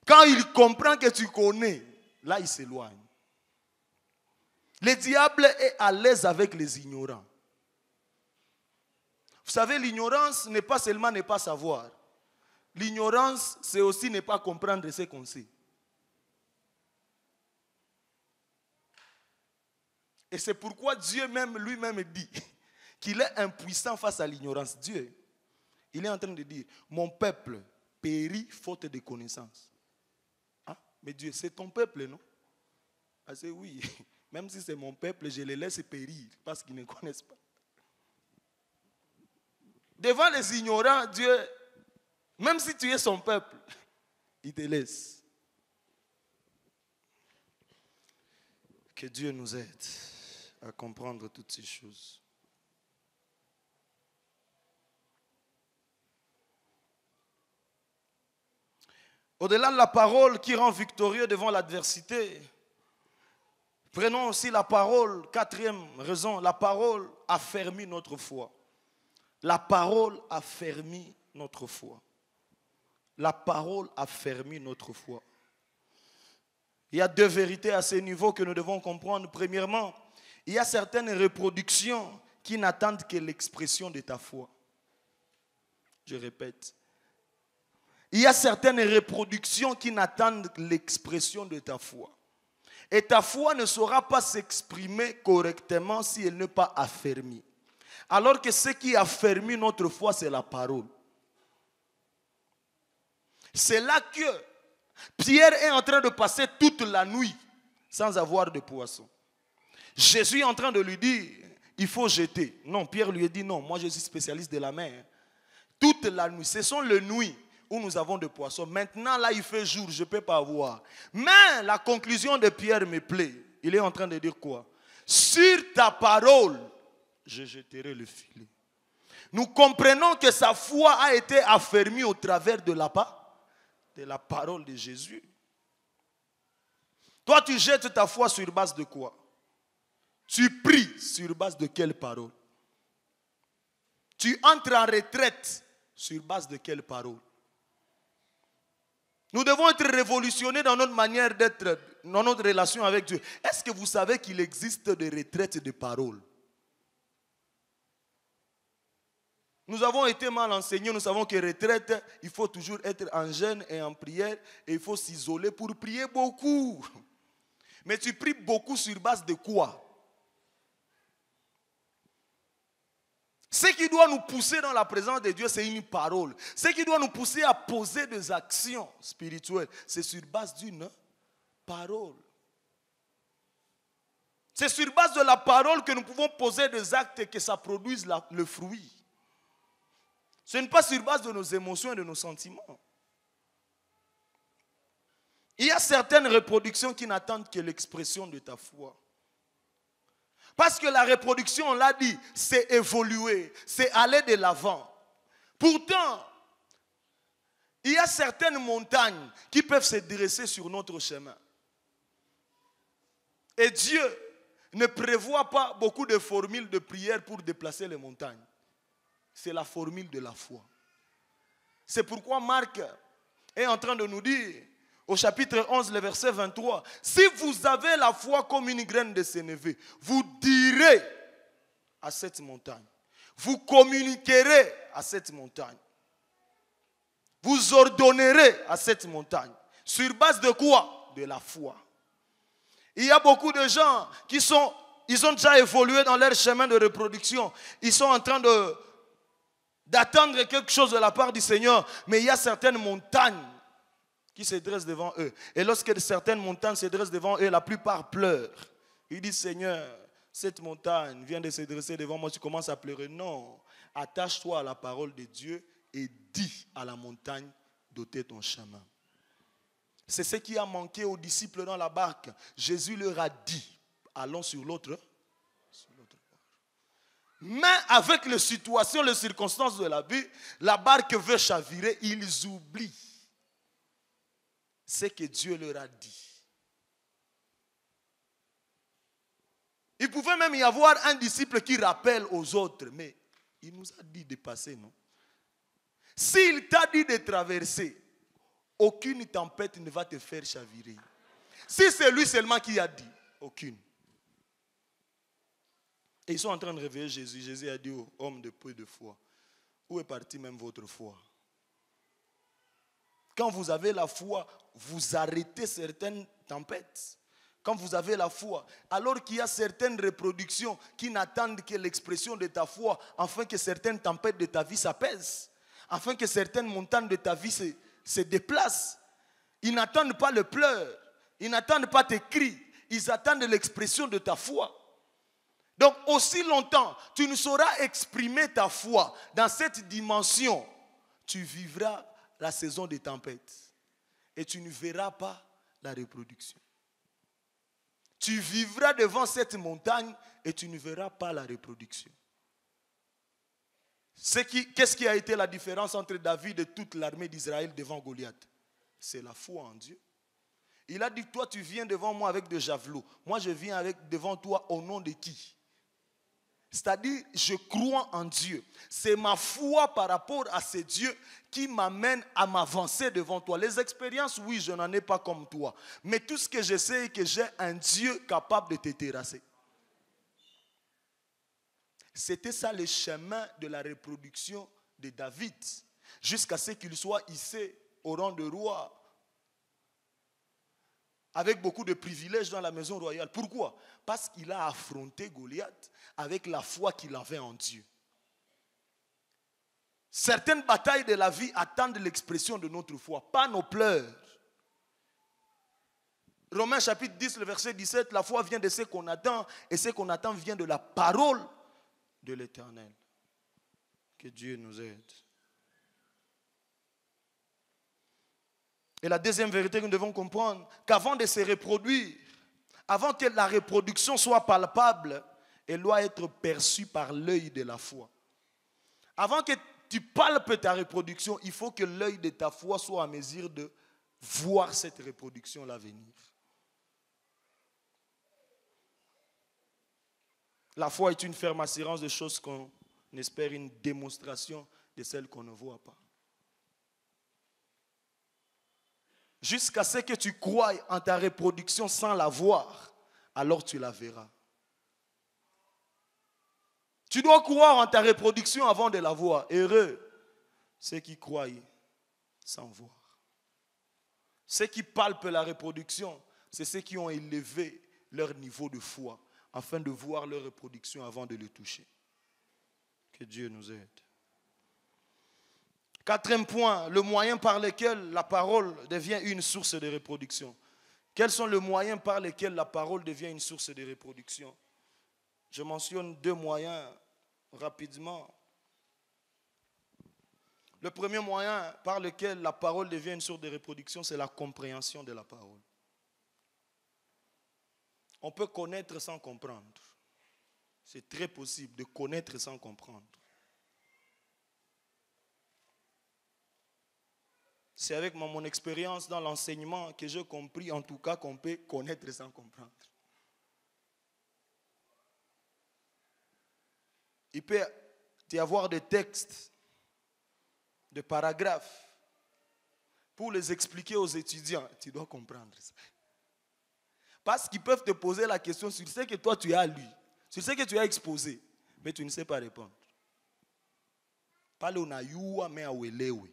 Quand il comprend que tu connais, là il s'éloigne. Le diable est à l'aise avec les ignorants. Vous savez, l'ignorance n'est pas seulement ne pas savoir. L'ignorance, c'est aussi ne pas comprendre ce qu'on sait. Et c'est pourquoi Dieu même lui-même dit qu'il est impuissant face à l'ignorance. Dieu, il est en train de dire, mon peuple périt faute de connaissance. Ah, mais Dieu, c'est ton peuple, non? Ah, c'est oui. Même si c'est mon peuple, je les laisse périr parce qu'ils ne connaissent pas. Devant les ignorants, Dieu, même si tu es son peuple, il te laisse. Que Dieu nous aide à comprendre toutes ces choses. Au-delà de la parole qui rend victorieux devant l'adversité, prenons aussi la parole, quatrième raison, la parole affermit notre foi. La parole affermit notre foi. La parole affermit notre foi. Il y a deux vérités à ce niveau que nous devons comprendre. Premièrement, il y a certaines reproductions qui n'attendent que l'expression de ta foi. Je répète. Il y a certaines reproductions qui n'attendent l'expression de ta foi. Et ta foi ne saura pas s'exprimer correctement si elle n'est pas affermie. Alors que ce qui affermit notre foi, c'est la parole. C'est là que Pierre est en train de passer toute la nuit sans avoir de poisson. Jésus est en train de lui dire, il faut jeter. Non, Pierre lui a dit, non, moi je suis spécialiste de la mer. Toute la nuit, ce sont les nuits où nous avons de poissons. Maintenant, là, il fait jour, je ne peux pas voir. Mais la conclusion de Pierre me plaît. Il est en train de dire quoi? Sur ta parole, je jeterai le filet. Nous comprenons que sa foi a été affermie au travers de la parole de Jésus. Toi, tu jettes ta foi sur base de quoi? Tu pries sur base de quelle parole? Tu entres en retraite sur base de quelle parole? Nous devons être révolutionnés dans notre manière d'être, dans notre relation avec Dieu. Est-ce que vous savez qu'il existe des retraites de parole? Nous avons été mal enseignés, nous savons que retraite, il faut toujours être en jeûne et en prière et il faut s'isoler pour prier beaucoup. Mais tu pries beaucoup sur base de quoi? Ce qui doit nous pousser dans la présence de Dieu, c'est une parole. Ce qui doit nous pousser à poser des actions spirituelles, c'est sur base d'une parole. C'est sur base de la parole que nous pouvons poser des actes et que ça produise le fruit. Ce n'est pas sur base de nos émotions et de nos sentiments. Il y a certaines reproductions qui n'attendent que l'expression de ta foi. Parce que la reproduction, on l'a dit, c'est évoluer, c'est aller de l'avant. Pourtant, il y a certaines montagnes qui peuvent se dresser sur notre chemin. Et Dieu ne prévoit pas beaucoup de formules de prière pour déplacer les montagnes. C'est la formule de la foi. C'est pourquoi Marc est en train de nous dire, au chapitre 11, le verset 23, si vous avez la foi comme une graine de sénévé, vous direz à cette montagne, vous communiquerez à cette montagne, vous ordonnerez à cette montagne. Sur base de quoi? De la foi. Il y a beaucoup de gens ils ont déjà évolué dans leur chemin de reproduction. Ils sont en train d'attendre quelque chose de la part du Seigneur, mais il y a certaines montagnes qui se dressent devant eux. Et lorsque certaines montagnes se dressent devant eux, la plupart pleurent. Ils disent, Seigneur, cette montagne vient de se dresser devant moi, tu commences à pleurer. Non, attache-toi à la parole de Dieu et dis à la montagne d'ôter ton chemin. C'est ce qui a manqué aux disciples dans la barque. Jésus leur a dit, allons sur l'autre bord. Mais avec les situations, les circonstances de la vie, la barque veut chavirer, ils oublient ce que Dieu leur a dit. Il pouvait même y avoir un disciple qui rappelle aux autres, mais il nous a dit de passer, non? S'il t'a dit de traverser, aucune tempête ne va te faire chavirer. Si c'est lui seulement qui a dit, aucune. Et ils sont en train de réveiller Jésus. Jésus a dit aux hommes de peu de foi, où est partie même votre foi? Quand vous avez la foi, vous arrêtez certaines tempêtes. quand vous avez la foi, alors qu'il y a certaines reproductions qui n'attendent que l'expression de ta foi, afin que certaines tempêtes de ta vie s'apaisent, afin que certaines montagnes de ta vie se déplacent. Ils n'attendent pas le pleur, ils n'attendent pas tes cris, ils attendent l'expression de ta foi. Donc aussi longtemps, tu ne sauras exprimer ta foi dans cette dimension, tu vivras la saison des tempêtes et tu ne verras pas la reproduction. Tu vivras devant cette montagne et tu ne verras pas la reproduction. Qu'est-ce qui a été la différence entre David et toute l'armée d'Israël devant Goliath? C'est la foi en Dieu. Il a dit, toi tu viens devant moi avec des javelots. Moi je viens devant toi au nom de qui? C'est-à-dire, je crois en Dieu. C'est ma foi par rapport à ce Dieu qui m'amène à m'avancer devant toi. Les expériences, oui, je n'en ai pas comme toi. Mais tout ce que je sais, c'est que j'ai un Dieu capable de te terrasser. C'était ça le chemin de la reproduction de David, jusqu'à ce qu'il soit hissé au rang de roi, avec beaucoup de privilèges dans la maison royale. Pourquoi? Parce qu'il a affronté Goliath avec la foi qu'il avait en Dieu. Certaines batailles de la vie attendent l'expression de notre foi, pas nos pleurs. Romains chapitre 10, le verset 17, la foi vient de ce qu'on attend, et ce qu'on attend vient de la parole de l'Éternel. Que Dieu nous aide. Et la deuxième vérité que nous devons comprendre, qu'avant de se reproduire, avant que la reproduction soit palpable, elle doit être perçue par l'œil de la foi. Avant que tu palpes ta reproduction, il faut que l'œil de ta foi soit en mesure de voir cette reproduction-là venir. La foi est une ferme assurance de choses qu'on espère, une démonstration de celles qu'on ne voit pas. Jusqu'à ce que tu croies en ta reproduction sans la voir, alors tu la verras. Tu dois croire en ta reproduction avant de la voir. Heureux ceux qui croient sans voir. Ceux qui palpent la reproduction, c'est ceux qui ont élevé leur niveau de foi afin de voir leur reproduction avant de le toucher. Que Dieu nous aide. Quatrième point, le moyen par lequel la parole devient une source de reproduction. Quels sont les moyens par lesquels la parole devient une source de reproduction? Je mentionne deux moyens rapidement. Le premier moyen par lequel la parole devient une source de reproduction, c'est la compréhension de la parole. On peut connaître sans comprendre. C'est très possible de connaître sans comprendre. C'est avec mon expérience dans l'enseignement que j'ai compris, en tout cas, qu'on peut connaître sans comprendre. Il peut y avoir des textes, des paragraphes. Pour les expliquer aux étudiants, tu dois comprendre ça. Parce qu'ils peuvent te poser la question sur ce que toi tu as lu, sur ce que tu as exposé, mais tu ne sais pas répondre. Parle au naïoua, mais à ouelewe.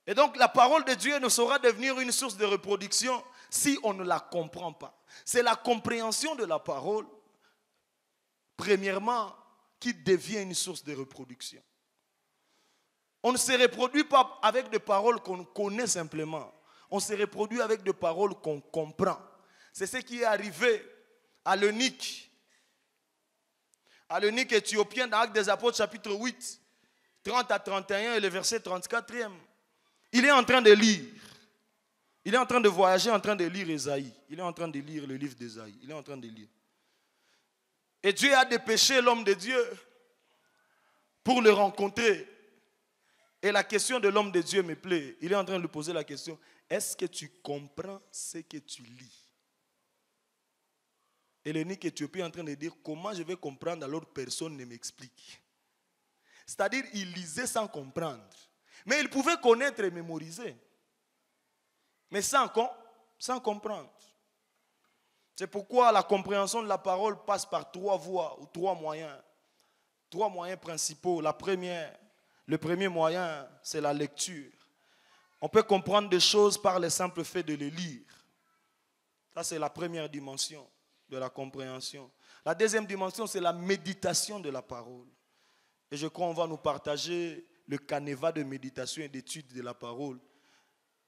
Et donc la parole de Dieu ne saura devenir une source de reproduction si on ne la comprend pas. C'est la compréhension de la parole, premièrement, qui devient une source de reproduction. On ne se reproduit pas avec des paroles qu'on connaît simplement. On se reproduit avec des paroles qu'on comprend. C'est ce qui est arrivé à l'eunuque éthiopien dans Actes des Apôtres chapitre 8, 30 à 31 et le verset 34e. Il est en train de lire. Il est en train de voyager, en train de lire Ésaïe. Il est en train de lire le livre d'Ésaïe. Il est en train de lire. Et Dieu a dépêché l'homme de Dieu pour le rencontrer. Et la question de l'homme de Dieu me plaît. Il est en train de lui poser la question. Est-ce que tu comprends ce que tu lis? Et l'eunuque éthiopien est en train de dire, comment je vais comprendre alors personne ne m'explique? C'est-à-dire, il lisait sans comprendre. Mais il pouvait connaître et mémoriser. Mais sans comprendre. C'est pourquoi la compréhension de la parole passe par trois voies ou trois moyens. Trois moyens principaux. La première, Le premier moyen, c'est la lecture. On peut comprendre des choses par le simple fait de les lire. Ça, c'est la première dimension de la compréhension. La deuxième dimension, c'est la méditation de la parole. Et je crois qu'on va nous partager le canevas de méditation et d'étude de la parole.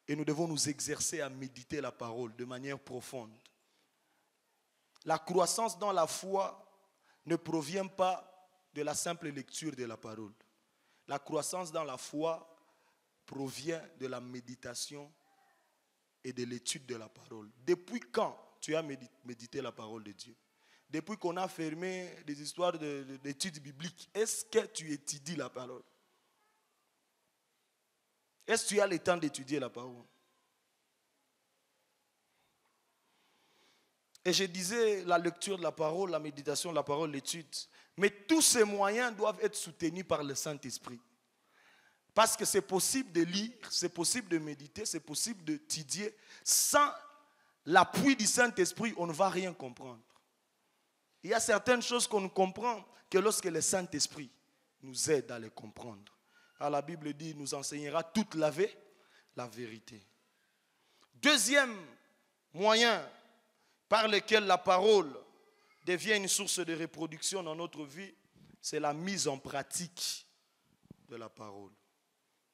Et nous devons nous exercer à méditer la parole de manière profonde. La croissance dans la foi ne provient pas de la simple lecture de la parole. La croissance dans la foi provient de la méditation et de l'étude de la parole. Depuis quand tu as médité la parole de Dieu? Depuis qu'on a fermé des histoires d'études bibliques, est-ce que tu étudies la parole? Est-ce que tu as le temps d'étudier la parole? Et je disais la lecture de la parole, la méditation de la parole, l'étude. Mais tous ces moyens doivent être soutenus par le Saint-Esprit. Parce que c'est possible de lire, c'est possible de méditer, c'est possible d'étudier. Sans l'appui du Saint-Esprit, on ne va rien comprendre. Il y a certaines choses qu'on ne comprend que lorsque le Saint-Esprit nous aide à les comprendre. Alors la Bible dit, il nous enseignera toute la vérité. Deuxième moyen par lequel la parole devient une source de reproduction dans notre vie, c'est la mise en pratique de la parole.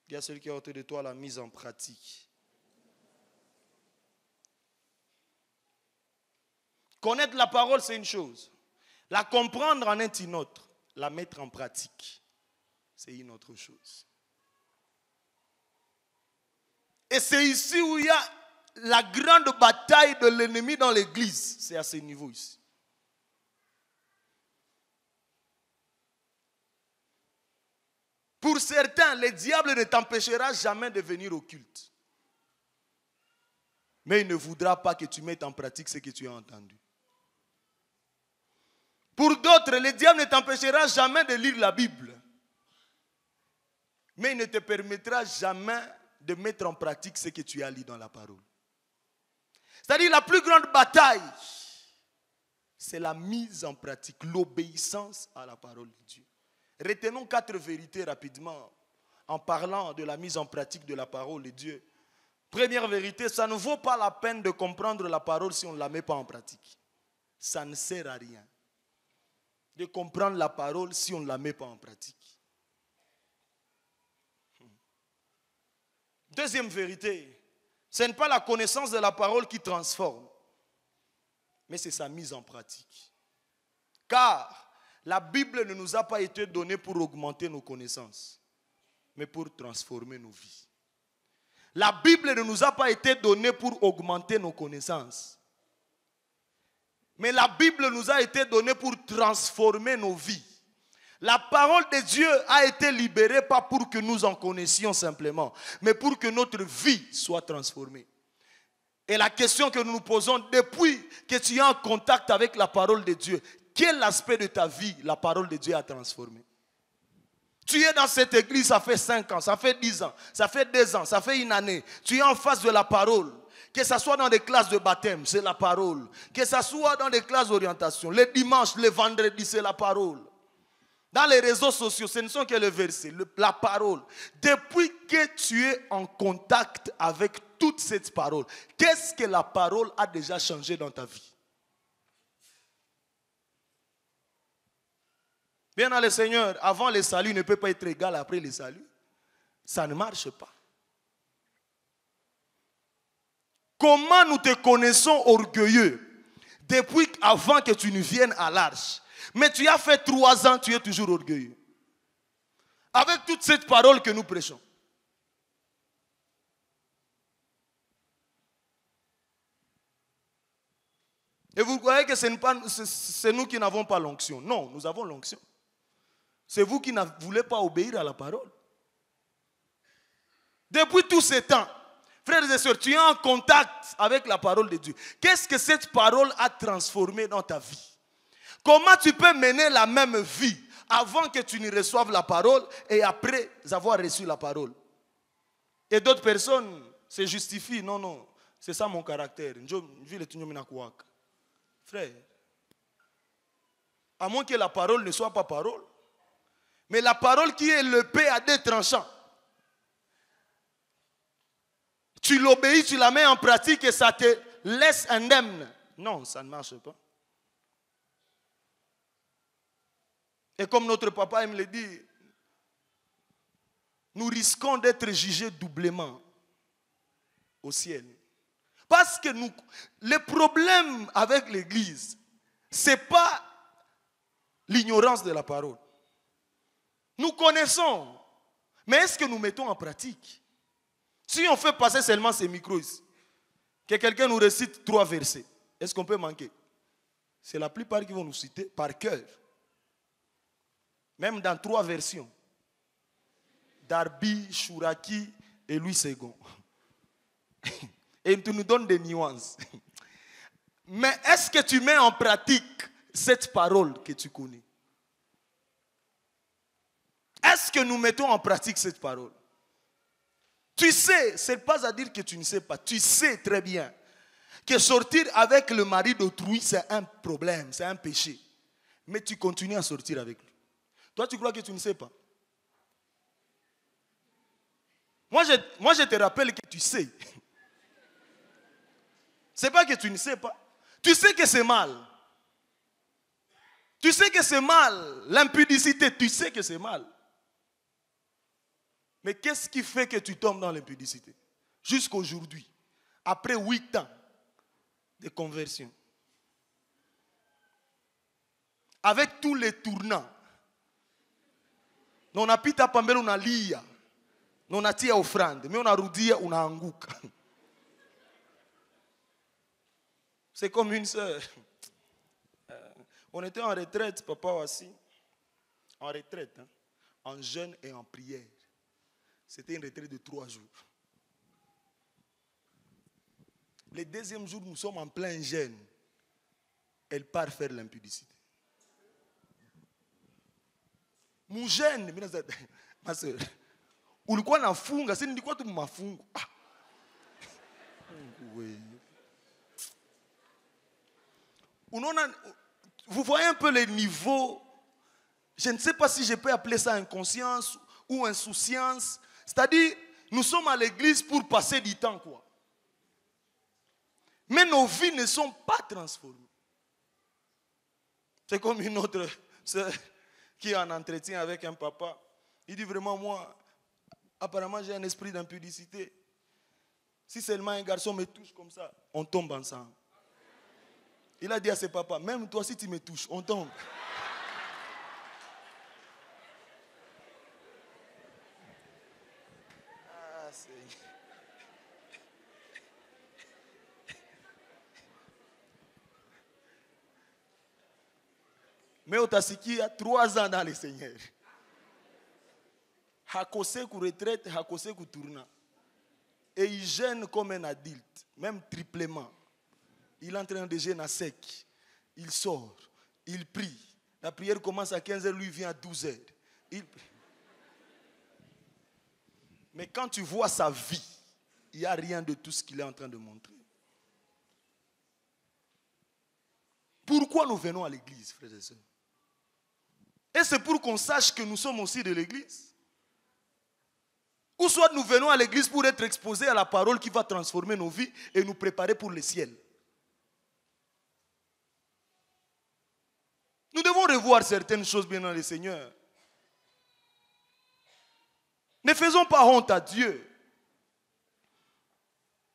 Il y a celui qui est autour de toi, la mise en pratique. Connaître la parole, c'est une chose. La comprendre en est une autre. La mettre en pratique, c'est une autre chose. Et c'est ici où il y a la grande bataille de l'ennemi dans l'église. C'est à ce niveau ici. Pour certains, le diable ne t'empêchera jamais de venir au culte. Mais il ne voudra pas que tu mettes en pratique ce que tu as entendu. Pour d'autres, le diable ne t'empêchera jamais de lire la Bible. Mais il ne te permettra jamais de mettre en pratique ce que tu as lu dans la parole. C'est-à-dire la plus grande bataille, c'est la mise en pratique, l'obéissance à la parole de Dieu. Retenons 4 vérités rapidement en parlant de la mise en pratique de la parole de Dieu. Première vérité, ça ne vaut pas la peine de comprendre la parole si on ne la met pas en pratique. Ça ne sert à rien de comprendre la parole si on ne la met pas en pratique. Deuxième vérité, ce n'est pas la connaissance de la parole qui transforme, mais c'est sa mise en pratique. Car la Bible ne nous a pas été donnée pour augmenter nos connaissances, mais pour transformer nos vies. La Bible ne nous a pas été donnée pour augmenter nos connaissances, mais la Bible nous a été donnée pour transformer nos vies. La parole de Dieu a été libérée pas pour que nous en connaissions simplement, mais pour que notre vie soit transformée. Et la question que nous nous posons depuis que tu es en contact avec la parole de Dieu, quel aspect de ta vie la parole de Dieu a transformé? Tu es dans cette église, ça fait 5 ans, ça fait 10 ans, ça fait 2 ans, ça fait une année. Tu es en face de la parole. Que ce soit dans des classes de baptême, c'est la parole. Que ce soit dans des classes d'orientation, les dimanches, les vendredis, c'est la parole. Dans les réseaux sociaux, ce ne sont que les versets, la parole. Depuis que tu es en contact avec toute cette parole, qu'est-ce que la parole a déjà changé dans ta vie? Bien dans le Seigneur, avant le salut ne peut pas être égal après le salut. Ça ne marche pas. Comment nous te connaissons orgueilleux depuis avant que tu ne viennes à l'arche? Mais tu as fait 3 ans, tu es toujours orgueilleux. Avec toute cette parole que nous prêchons. Et vous croyez que c'est nous qui n'avons pas l'onction? Non, nous avons l'onction. C'est vous qui ne voulez pas obéir à la parole. Depuis tout ce temps, frères et sœurs, tu es en contact avec la parole de Dieu. Qu'est-ce que cette parole a transformé dans ta vie? Comment tu peux mener la même vie avant que tu ne reçoives la parole et après avoir reçu la parole? Et d'autres personnes se justifient. Non, non, c'est ça mon caractère. Frère, à moins que la parole ne soit pas parole, Mais la parole qui est l'épée à deux tranchants, tu l'obéis, tu la mets en pratique et ça te laisse indemne. Non, ça ne marche pas. Et comme notre papa aime le dire, nous risquons d'être jugés doublement au ciel. Parce que le problème avec l'Église, ce n'est pas l'ignorance de la parole. Nous connaissons, mais est-ce que nous mettons en pratique? Si on fait passer seulement ces micros ici, que quelqu'un nous récite 3 versets, est-ce qu'on peut manquer? C'est la plupart qui vont nous citer par cœur. Même dans 3 versions. Darby, Chouraki et Louis II. Et tu nous donnes des nuances. Mais est-ce que tu mets en pratique cette parole que tu connais? Est-ce que nous mettons en pratique cette parole? Tu sais, ce n'est pas à dire que tu ne sais pas. Tu sais très bien que sortir avec le mari d'autrui, c'est un problème, c'est un péché. Mais tu continues à sortir avec lui. Toi, tu crois que tu ne sais pas? Moi, je te rappelle que tu sais. Ce n'est pas que tu ne sais pas. Tu sais que c'est mal. Tu sais que c'est mal. L'impudicité, tu sais que c'est mal. Mais qu'est-ce qui fait que tu tombes dans l'impudicité? Jusqu'aujourd'hui, après 8 ans de conversion, avec tous les tournants, non apita pambele unalia, non atia offrande, mais on a rudia unaanguka. C'est comme une sœur. On était en retraite, papa aussi, en retraite, hein, en jeûne et en prière. C'était une retraite de 3 jours. Le deuxième jour, nous sommes en plein jeûne. Elle part faire l'impudicité. Mon jeûne, ma soeur, ulikuwa nafunga, si nilikuwa tu mafungo. Vous voyez un peu les niveaux. Je ne sais pas si je peux appeler ça inconscience ou insouciance. C'est-à-dire, nous sommes à l'église pour passer du temps, quoi. Mais nos vies ne sont pas transformées. C'est comme une autre sœur qui est en entretien avec un papa. Il dit vraiment, moi, apparemment j'ai un esprit d'impudicité. Si seulement un garçon me touche comme ça, on tombe ensemble. Il a dit à ses papas, même toi si tu me touches, on tombe. Mais Otasiki a 3 ans dans le Seigneur. Hakose ku retraite, hakose ku tourna. Et il gêne comme un adulte, même triplement. Il est en train de gêner à sec. Il sort, il prie. La prière commence à 15h, lui vient à 12h. Mais quand tu vois sa vie, il n'y a rien de tout ce qu'il est en train de montrer. Pourquoi nous venons à l'église, frères et sœurs? Et c'est pour qu'on sache que nous sommes aussi de l'église. Ou soit nous venons à l'église pour être exposés à la parole qui va transformer nos vies et nous préparer pour le ciel. Nous devons revoir certaines choses bien dans le Seigneur. Ne faisons pas honte à Dieu.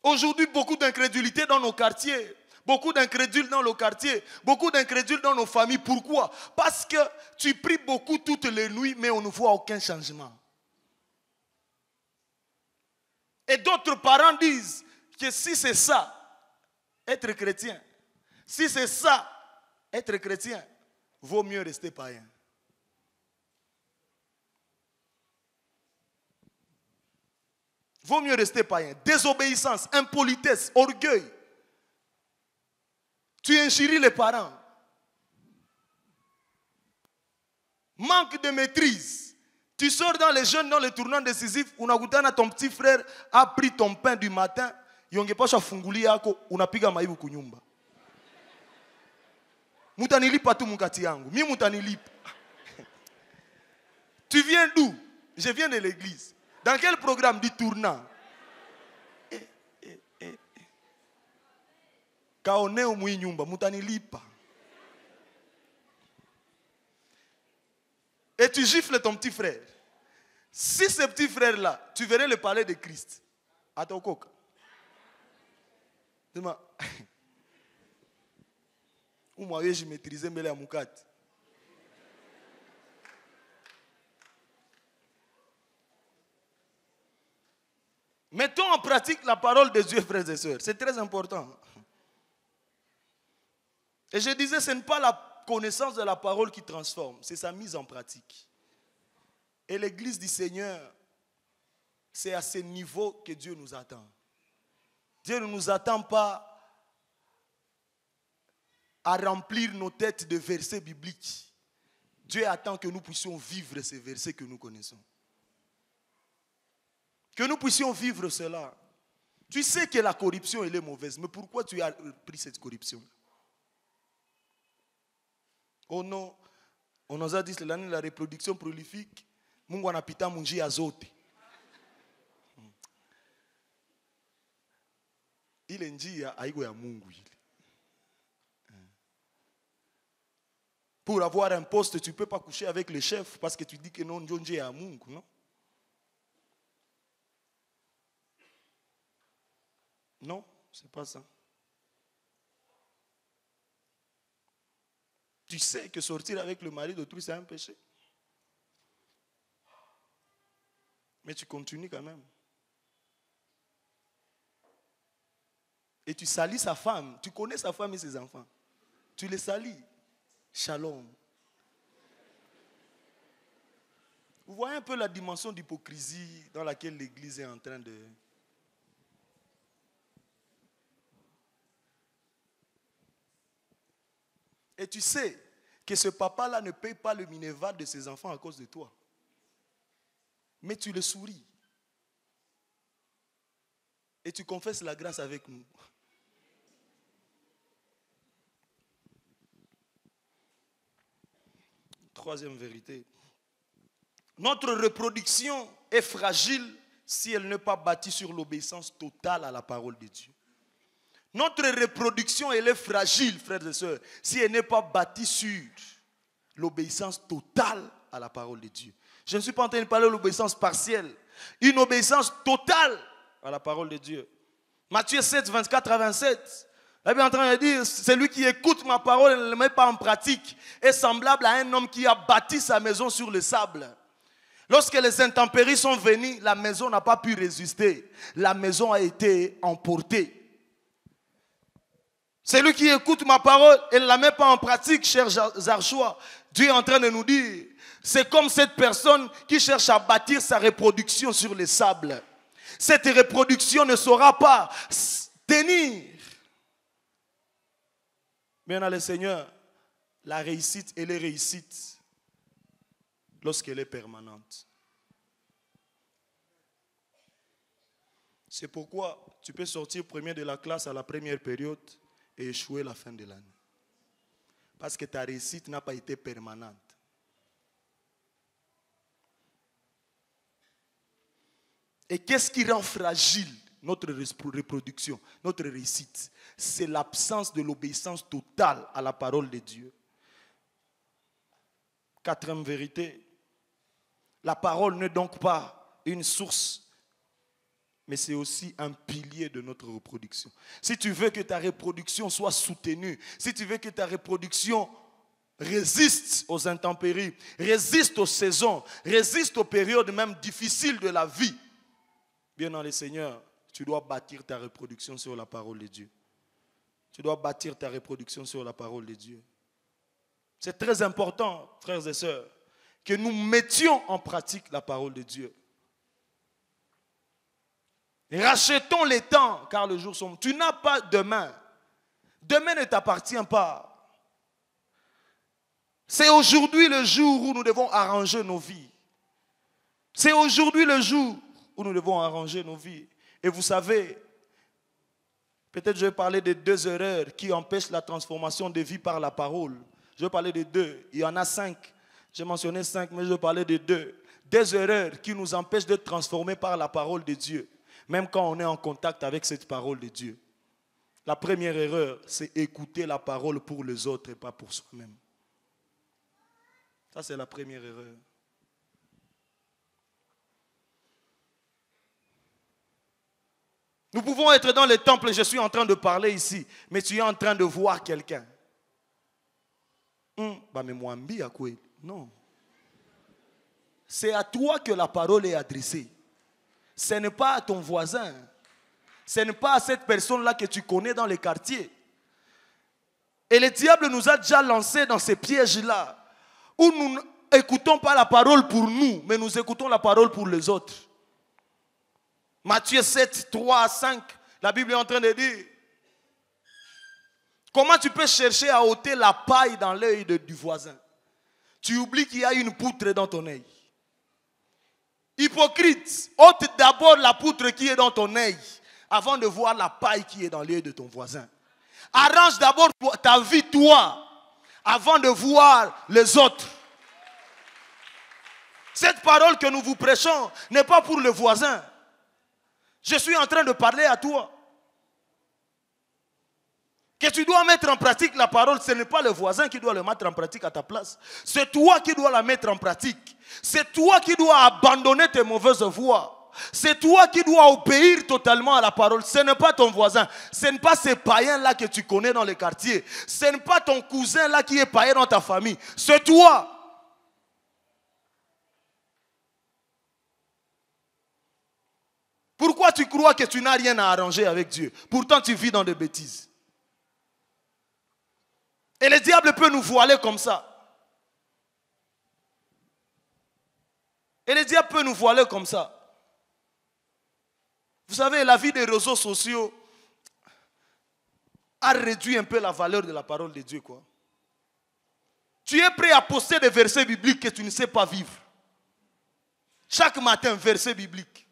Aujourd'hui, beaucoup d'incrédulité dans nos quartiers. Beaucoup d'incrédules dans nos quartiers. Beaucoup d'incrédules dans nos familles. Pourquoi? Parce que tu pries beaucoup toutes les nuits, mais on ne voit aucun changement. Et d'autres parents disent que si c'est ça, être chrétien, si c'est ça, être chrétien, vaut mieux rester païen. Vaut mieux rester païen. Désobéissance, impolitesse, orgueil. Tu injuries les parents. Manque de maîtrise. Tu sors dans les jeunes, dans les tournants décisifs. Unakutana ton petit frère a pris ton pain du matin. Yongepasha funguli yako unapiga maibu kunyumba. Mutanilipa tu mukati yangu. Mi mutanilipa. Tu viens d'où? Je viens de l'église. Dans quel programme? Dit tournant. Kaoneo mwinyumba, mutani lipa. Et tu gifles ton petit frère. Si ce petit frère-là, tu verrais le parler de Christ, à ton coq. Dis-moi, où moi je maîtrisais mes moukat. Mettons en pratique la parole de Dieu, frères et sœurs. C'est très important. Et je disais, ce n'est pas la connaissance de la parole qui transforme, c'est sa mise en pratique. Et l'église du Seigneur, c'est à ce niveau que Dieu nous attend. Dieu ne nous attend pas à remplir nos têtes de versets bibliques. Dieu attend que nous puissions vivre ces versets que nous connaissons. Que nous puissions vivre cela. Tu sais que la corruption, elle est mauvaise, mais pourquoi tu as pris cette corruption? Oh non, on nous a dit que l'année de la reproduction prolifique, Mungu anapita munjia zote. Ile njia haiko ya Mungu ile. Pour avoir un poste, tu ne peux pas coucher avec le chef parce que tu dis que non, njia ya Mungu, non? Non, c'est pas ça. Tu sais que sortir avec le mari d'autrui, c'est un péché. Mais tu continues quand même. Et tu salis sa femme. Tu connais sa femme et ses enfants. Tu les salis. Shalom. Vous voyez un peu la dimension d'hypocrisie dans laquelle l'Église est en train de... Et tu sais que ce papa-là ne paye pas le minerval de ses enfants à cause de toi. Mais tu le souris. Et tu confesses la grâce avec nous. Troisième vérité. Notre reproduction est fragile si elle n'est pas bâtie sur l'obéissance totale à la parole de Dieu. Notre reproduction, elle est fragile, frères et sœurs, si elle n'est pas bâtie sur l'obéissance totale à la parole de Dieu. Je ne suis pas en train de parler de l'obéissance partielle. Une obéissance totale à la parole de Dieu. Matthieu 7, 24 à 27. Elle est en train de dire, celui qui écoute ma parole et ne le met pas en pratique est semblable à un homme qui a bâti sa maison sur le sable. Lorsque les intempéries sont venues, la maison n'a pas pu résister. La maison a été emportée. Celui qui écoute ma parole et ne la met pas en pratique, cher Zarchois, Dieu est en train de nous dire, c'est comme cette personne qui cherche à bâtir sa reproduction sur les sables. Cette reproduction ne saura pas tenir. Bien dans le Seigneur, la réussite, elle est réussite lorsqu'elle est permanente. C'est pourquoi tu peux sortir premier de la classe à la première période et échouer la fin de l'année. Parce que ta réussite n'a pas été permanente. Et qu'est-ce qui rend fragile notre reproduction, notre réussite? C'est l'absence de l'obéissance totale à la parole de Dieu. Quatrième vérité, la parole n'est donc pas une source, mais c'est aussi un pilier de notre reproduction. Si tu veux que ta reproduction soit soutenue, si tu veux que ta reproduction résiste aux intempéries, résiste aux saisons, résiste aux périodes même difficiles de la vie, bien dans le Seigneur, tu dois bâtir ta reproduction sur la parole de Dieu. Tu dois bâtir ta reproduction sur la parole de Dieu. C'est très important, frères et sœurs, que nous mettions en pratique la parole de Dieu. Rachetons les temps, car le jour sombre. Tu n'as pas demain. Demain ne t'appartient pas. C'est aujourd'hui le jour où nous devons arranger nos vies. C'est aujourd'hui le jour où nous devons arranger nos vies. Et vous savez, peut-être je vais parler de 2 erreurs qui empêchent la transformation des vies par la parole. Je vais parler de 2. Il y en a 5. J'ai mentionné 5, mais je vais parler de 2. des erreurs qui nous empêchent d'être transformés par la parole de Dieu, même quand on est en contact avec cette parole de Dieu. La première erreur, c'est écouter la parole pour les autres et pas pour soi-même. Ça, c'est la première erreur. Nous pouvons être dans le temple, je suis en train de parler ici, mais tu es en train de voir quelqu'un. Non. C'est à toi que la parole est adressée. Ce n'est pas à ton voisin. Ce n'est pas à cette personne-là que tu connais dans les quartiers. Et le diable nous a déjà lancés dans ces pièges-là, où nous n'écoutons pas la parole pour nous, mais nous écoutons la parole pour les autres. Matthieu 7, 3 à 5, la Bible est en train de dire, comment tu peux chercher à ôter la paille dans l'œil du voisin? Tu oublies qu'il y a une poutre dans ton œil. Hypocrite, ôte d'abord la poutre qui est dans ton œil avant de voir la paille qui est dans l'œil de ton voisin. Arrange d'abord ta vie, toi, avant de voir les autres. Cette parole que nous vous prêchons n'est pas pour le voisin. Je suis en train de parler à toi. Que tu dois mettre en pratique la parole, ce n'est pas le voisin qui doit le mettre en pratique à ta place. C'est toi qui dois la mettre en pratique. C'est toi qui dois abandonner tes mauvaises voies. C'est toi qui dois obéir totalement à la parole. Ce n'est pas ton voisin. Ce n'est pas ces païens-là que tu connais dans les quartiers. Ce n'est pas ton cousin-là qui est païen dans ta famille. C'est toi. Pourquoi tu crois que tu n'as rien à arranger avec Dieu? Pourtant tu vis dans des bêtises. Et le diable peut nous voiler comme ça. Et le diable peut nous voiler comme ça. Vous savez, la vie des réseaux sociaux a réduit un peu la valeur de la parole de Dieu, quoi. Tu es prêt à poster des versets bibliques que tu ne sais pas vivre. Chaque matin, verset biblique.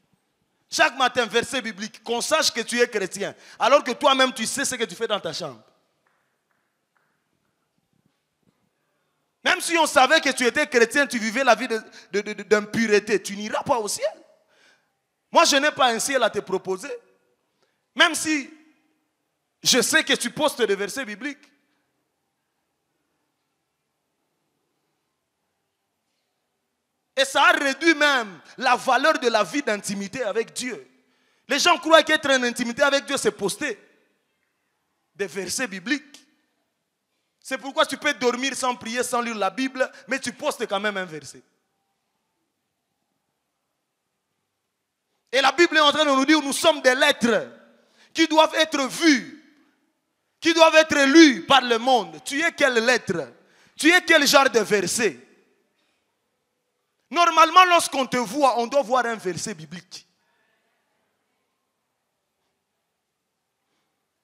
Chaque matin, verset biblique. Qu'on sache que tu es chrétien. Alors que toi-même, tu sais ce que tu fais dans ta chambre. Même si on savait que tu étais chrétien, tu vivais la vie d'impureté, tu n'iras pas au ciel. Moi, je n'ai pas un ciel à te proposer. Même si je sais que tu postes des versets bibliques. Et ça a réduit même la valeur de la vie d'intimité avec Dieu. Les gens croient qu'être en intimité avec Dieu, c'est poster des versets bibliques. C'est pourquoi tu peux dormir sans prier, sans lire la Bible, mais tu postes quand même un verset. Et la Bible est en train de nous dire, nous sommes des lettres qui doivent être vues, qui doivent être lues par le monde. Tu es quelle lettre? Tu es quel genre de verset? Normalement, lorsqu'on te voit, on doit voir un verset biblique.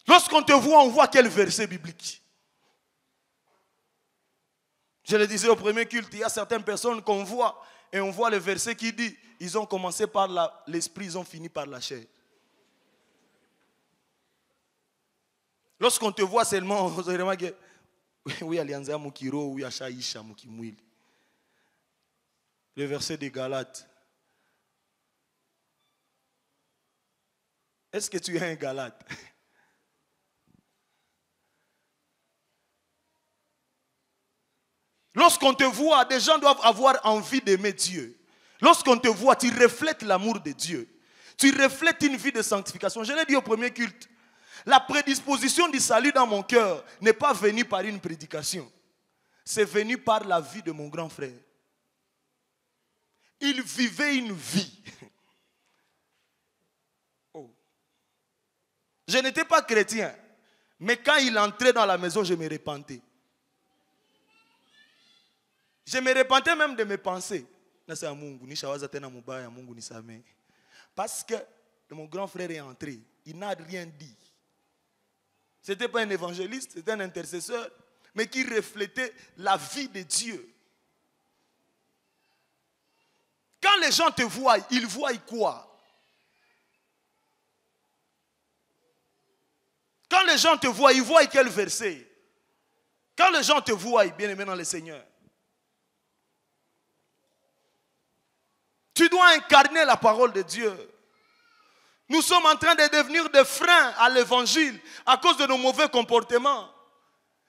Lorsqu'on te voit, on voit quel verset biblique? Je le disais au premier culte, il y a certaines personnes qu'on voit et on voit le verset qui dit, ils ont commencé par l'esprit, ils ont fini par la chair. Lorsqu'on te voit seulement, on se remarque que oui, alianza mukiro, oui, achaïcha mukimwili. Le verset des Galates. Est-ce que tu es un Galate? Lorsqu'on te voit, des gens doivent avoir envie d'aimer Dieu. Lorsqu'on te voit, tu reflètes l'amour de Dieu. Tu reflètes une vie de sanctification. Je l'ai dit au premier culte. La prédisposition du salut dans mon cœur n'est pas venue par une prédication. C'est venu par la vie de mon grand frère. Il vivait une vie. Oh. Je n'étais pas chrétien. Mais quand il entrait dans la maison, je me repentais. Je me repentais même de mes pensées. Parce que mon grand frère est entré. Il n'a rien dit. Ce n'était pas un évangéliste, c'était un intercesseur, mais qui reflétait la vie de Dieu. Quand les gens te voient, ils voient quoi? Quand les gens te voient, ils voient quel verset? Quand les gens te voient, bien aimé dans le Seigneur, Tu dois incarner la parole de Dieu. Nous sommes en train de devenir des freins à l'évangile à cause de nos mauvais comportements.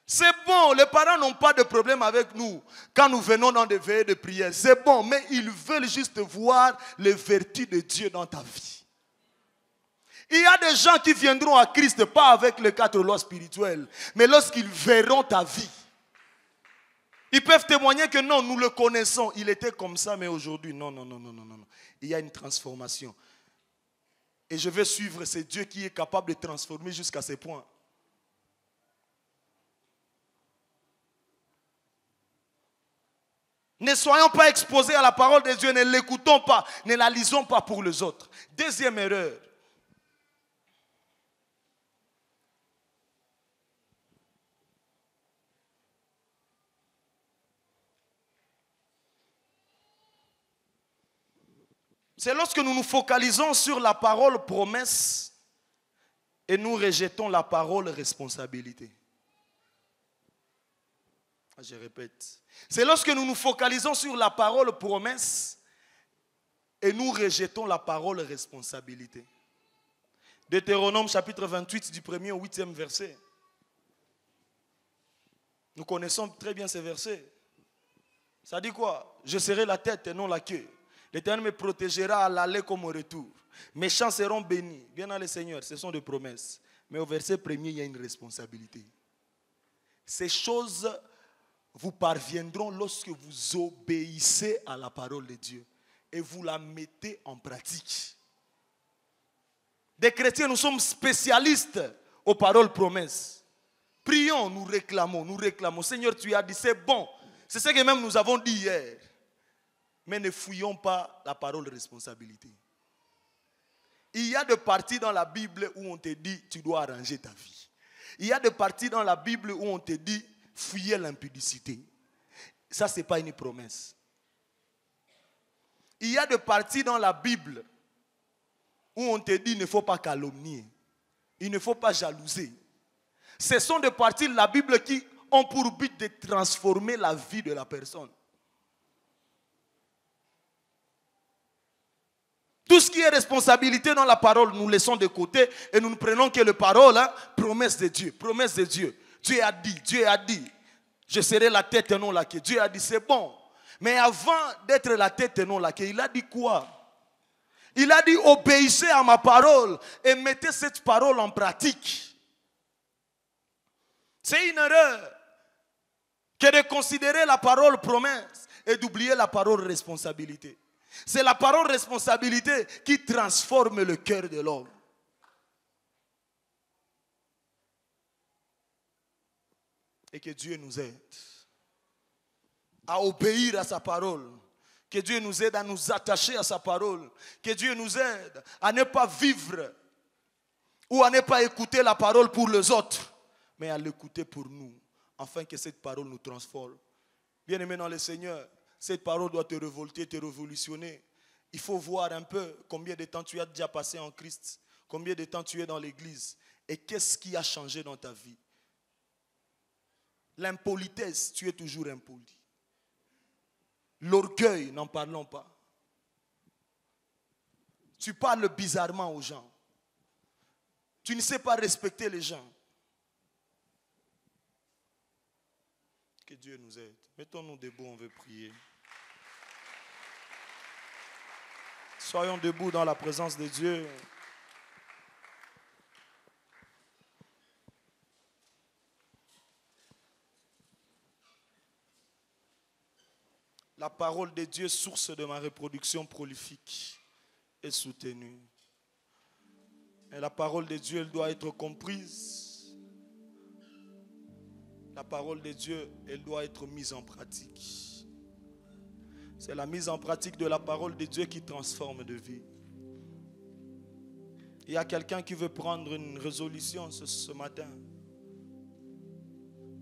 C'est bon, les parents n'ont pas de problème avec nous quand nous venons dans des veillées de prière. C'est bon, mais ils veulent juste voir les vertus de Dieu dans ta vie. Il y a des gens qui viendront à Christ, pas avec les 4 lois spirituelles, mais lorsqu'ils verront ta vie. Ils peuvent témoigner que non, nous le connaissons. Il était comme ça, mais aujourd'hui, non. Il y a une transformation. Et je vais suivre, c'est Dieu qui est capable de transformer jusqu'à ce point. Ne soyons pas exposés à la parole de Dieu, ne l'écoutons pas, ne la lisons pas pour les autres. Deuxième erreur. C'est lorsque nous nous focalisons sur la parole promesse et nous rejetons la parole responsabilité. Je répète. C'est lorsque nous nous focalisons sur la parole promesse et nous rejetons la parole responsabilité. Deutéronome chapitre 28 du 1er au 8e verset. Nous connaissons très bien ces versets. Ça dit quoi? Je serai la tête et non la queue. L'Éternel me protégera à l'aller comme au retour. Mes champs seront bénis. Bien dans le Seigneur, ce sont des promesses. Mais au verset 1er, il y a une responsabilité. Ces choses vous parviendront lorsque vous obéissez à la parole de Dieu et vous la mettez en pratique. Des chrétiens, nous sommes spécialistes aux paroles promesses. Prions, nous réclamons. Seigneur, tu as dit, c'est bon. C'est ce que même nous avons dit hier. Mais ne fouillons pas la parole de responsabilité. Il y a des parties dans la Bible où on te dit, tu dois arranger ta vie. Il y a des parties dans la Bible où on te dit, fuyez l'impudicité. Ça, ce n'est pas une promesse. Il y a des parties dans la Bible où on te dit, il ne faut pas calomnier. Il ne faut pas jalouser. Ce sont des parties de la Bible qui ont pour but de transformer la vie de la personne. Tout ce qui est responsabilité dans la parole, nous laissons de côté et nous ne prenons que les paroles, promesse de Dieu, promesse de Dieu. Dieu a dit, je serai la tête et non la queue. Dieu a dit, c'est bon. Mais avant d'être la tête et non la queue, il a dit quoi? Il a dit, obéissez à ma parole et mettez cette parole en pratique. C'est une erreur que de considérer la parole promesse et d'oublier la parole responsabilité. C'est la parole responsabilité qui transforme le cœur de l'homme. Et que Dieu nous aide à obéir à sa parole. Que Dieu nous aide à nous attacher à sa parole. Que Dieu nous aide à ne pas vivre ou à ne pas écouter la parole pour les autres, mais à l'écouter pour nous, afin que cette parole nous transforme. Bien-aimé dans le Seigneur, cette parole doit te révolter, te révolutionner. Il faut voir un peu combien de temps tu as déjà passé en Christ, combien de temps tu es dans l'église et qu'est-ce qui a changé dans ta vie. L'impolitesse, tu es toujours impoli. L'orgueil, n'en parlons pas. Tu parles bizarrement aux gens. Tu ne sais pas respecter les gens. Que Dieu nous aide. Mettons-nous debout, on veut prier. Soyons debout dans la présence de Dieu. La parole de Dieu, source de ma reproduction prolifique et soutenue. Et la parole de Dieu, elle doit être comprise. La parole de Dieu, elle doit être mise en pratique. C'est la mise en pratique de la parole de Dieu qui transforme de vie. Il y a quelqu'un qui veut prendre une résolution ce matin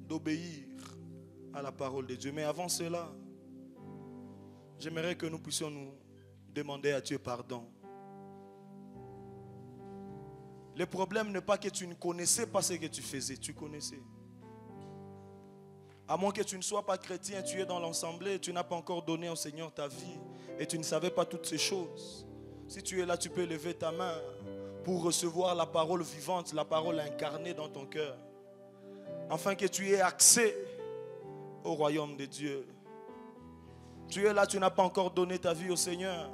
d'obéir à la parole de Dieu. Mais avant cela, j'aimerais que nous puissions nous demander à Dieu pardon. Le problème n'est pas que tu ne connaissais pas ce que tu faisais, tu connaissais. À moins que tu ne sois pas chrétien, tu es dans l'assemblée, tu n'as pas encore donné au Seigneur ta vie. et tu ne savais pas toutes ces choses, si tu es là, tu peux lever ta main pour recevoir la parole vivante, la parole incarnée dans ton cœur, afin que tu aies accès au royaume de Dieu. Tu es là, tu n'as pas encore donné ta vie au Seigneur.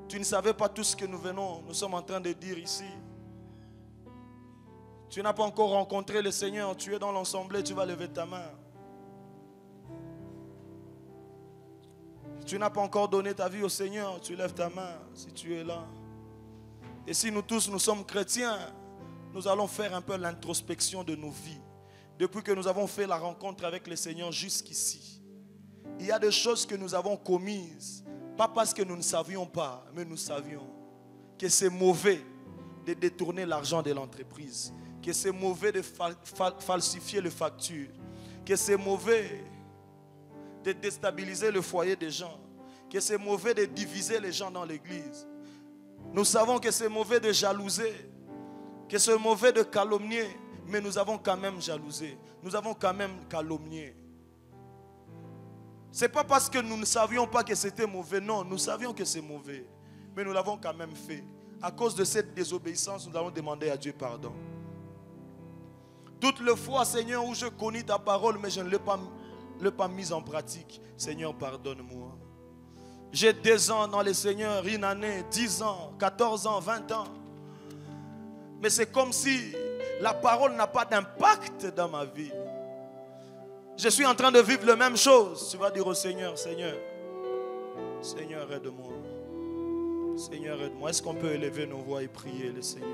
Tu ne savais pas tout ce que nous sommes en train de dire ici. Tu n'as pas encore rencontré le Seigneur. Tu es dans l'assemblée, tu vas lever ta main. Tu n'as pas encore donné ta vie au Seigneur, tu lèves ta main si tu es là. Et si nous tous, nous sommes chrétiens, nous allons faire un peu l'introspection de nos vies. Depuis que nous avons fait la rencontre avec le Seigneur jusqu'ici, il y a des choses que nous avons commises, pas parce que nous ne savions pas, mais nous savions que c'est mauvais de détourner l'argent de l'entreprise, que c'est mauvais de falsifier les factures, que c'est mauvais de déstabiliser le foyer des gens, que c'est mauvais de diviser les gens dans l'église. Nous savons que c'est mauvais de jalouser, que c'est mauvais de calomnier, mais nous avons quand même jalousé, nous avons quand même calomnié. Ce n'est pas parce que nous ne savions pas que c'était mauvais, non, nous savions que c'est mauvais, mais nous l'avons quand même fait. À cause de cette désobéissance, nous allons demander à Dieu pardon. Toutes les fois, Seigneur, où je connais ta parole, mais je ne l'ai pas mise en pratique, Seigneur, pardonne-moi. J'ai 2 ans dans le Seigneur, une année, 10 ans, 14 ans, 20 ans. Mais c'est comme si la parole n'a pas d'impact dans ma vie. Je suis en train de vivre la même chose. Tu vas dire au Seigneur, Seigneur, Seigneur, aide-moi. Seigneur, aide-moi. Est-ce qu'on peut élever nos voix et prier le Seigneur?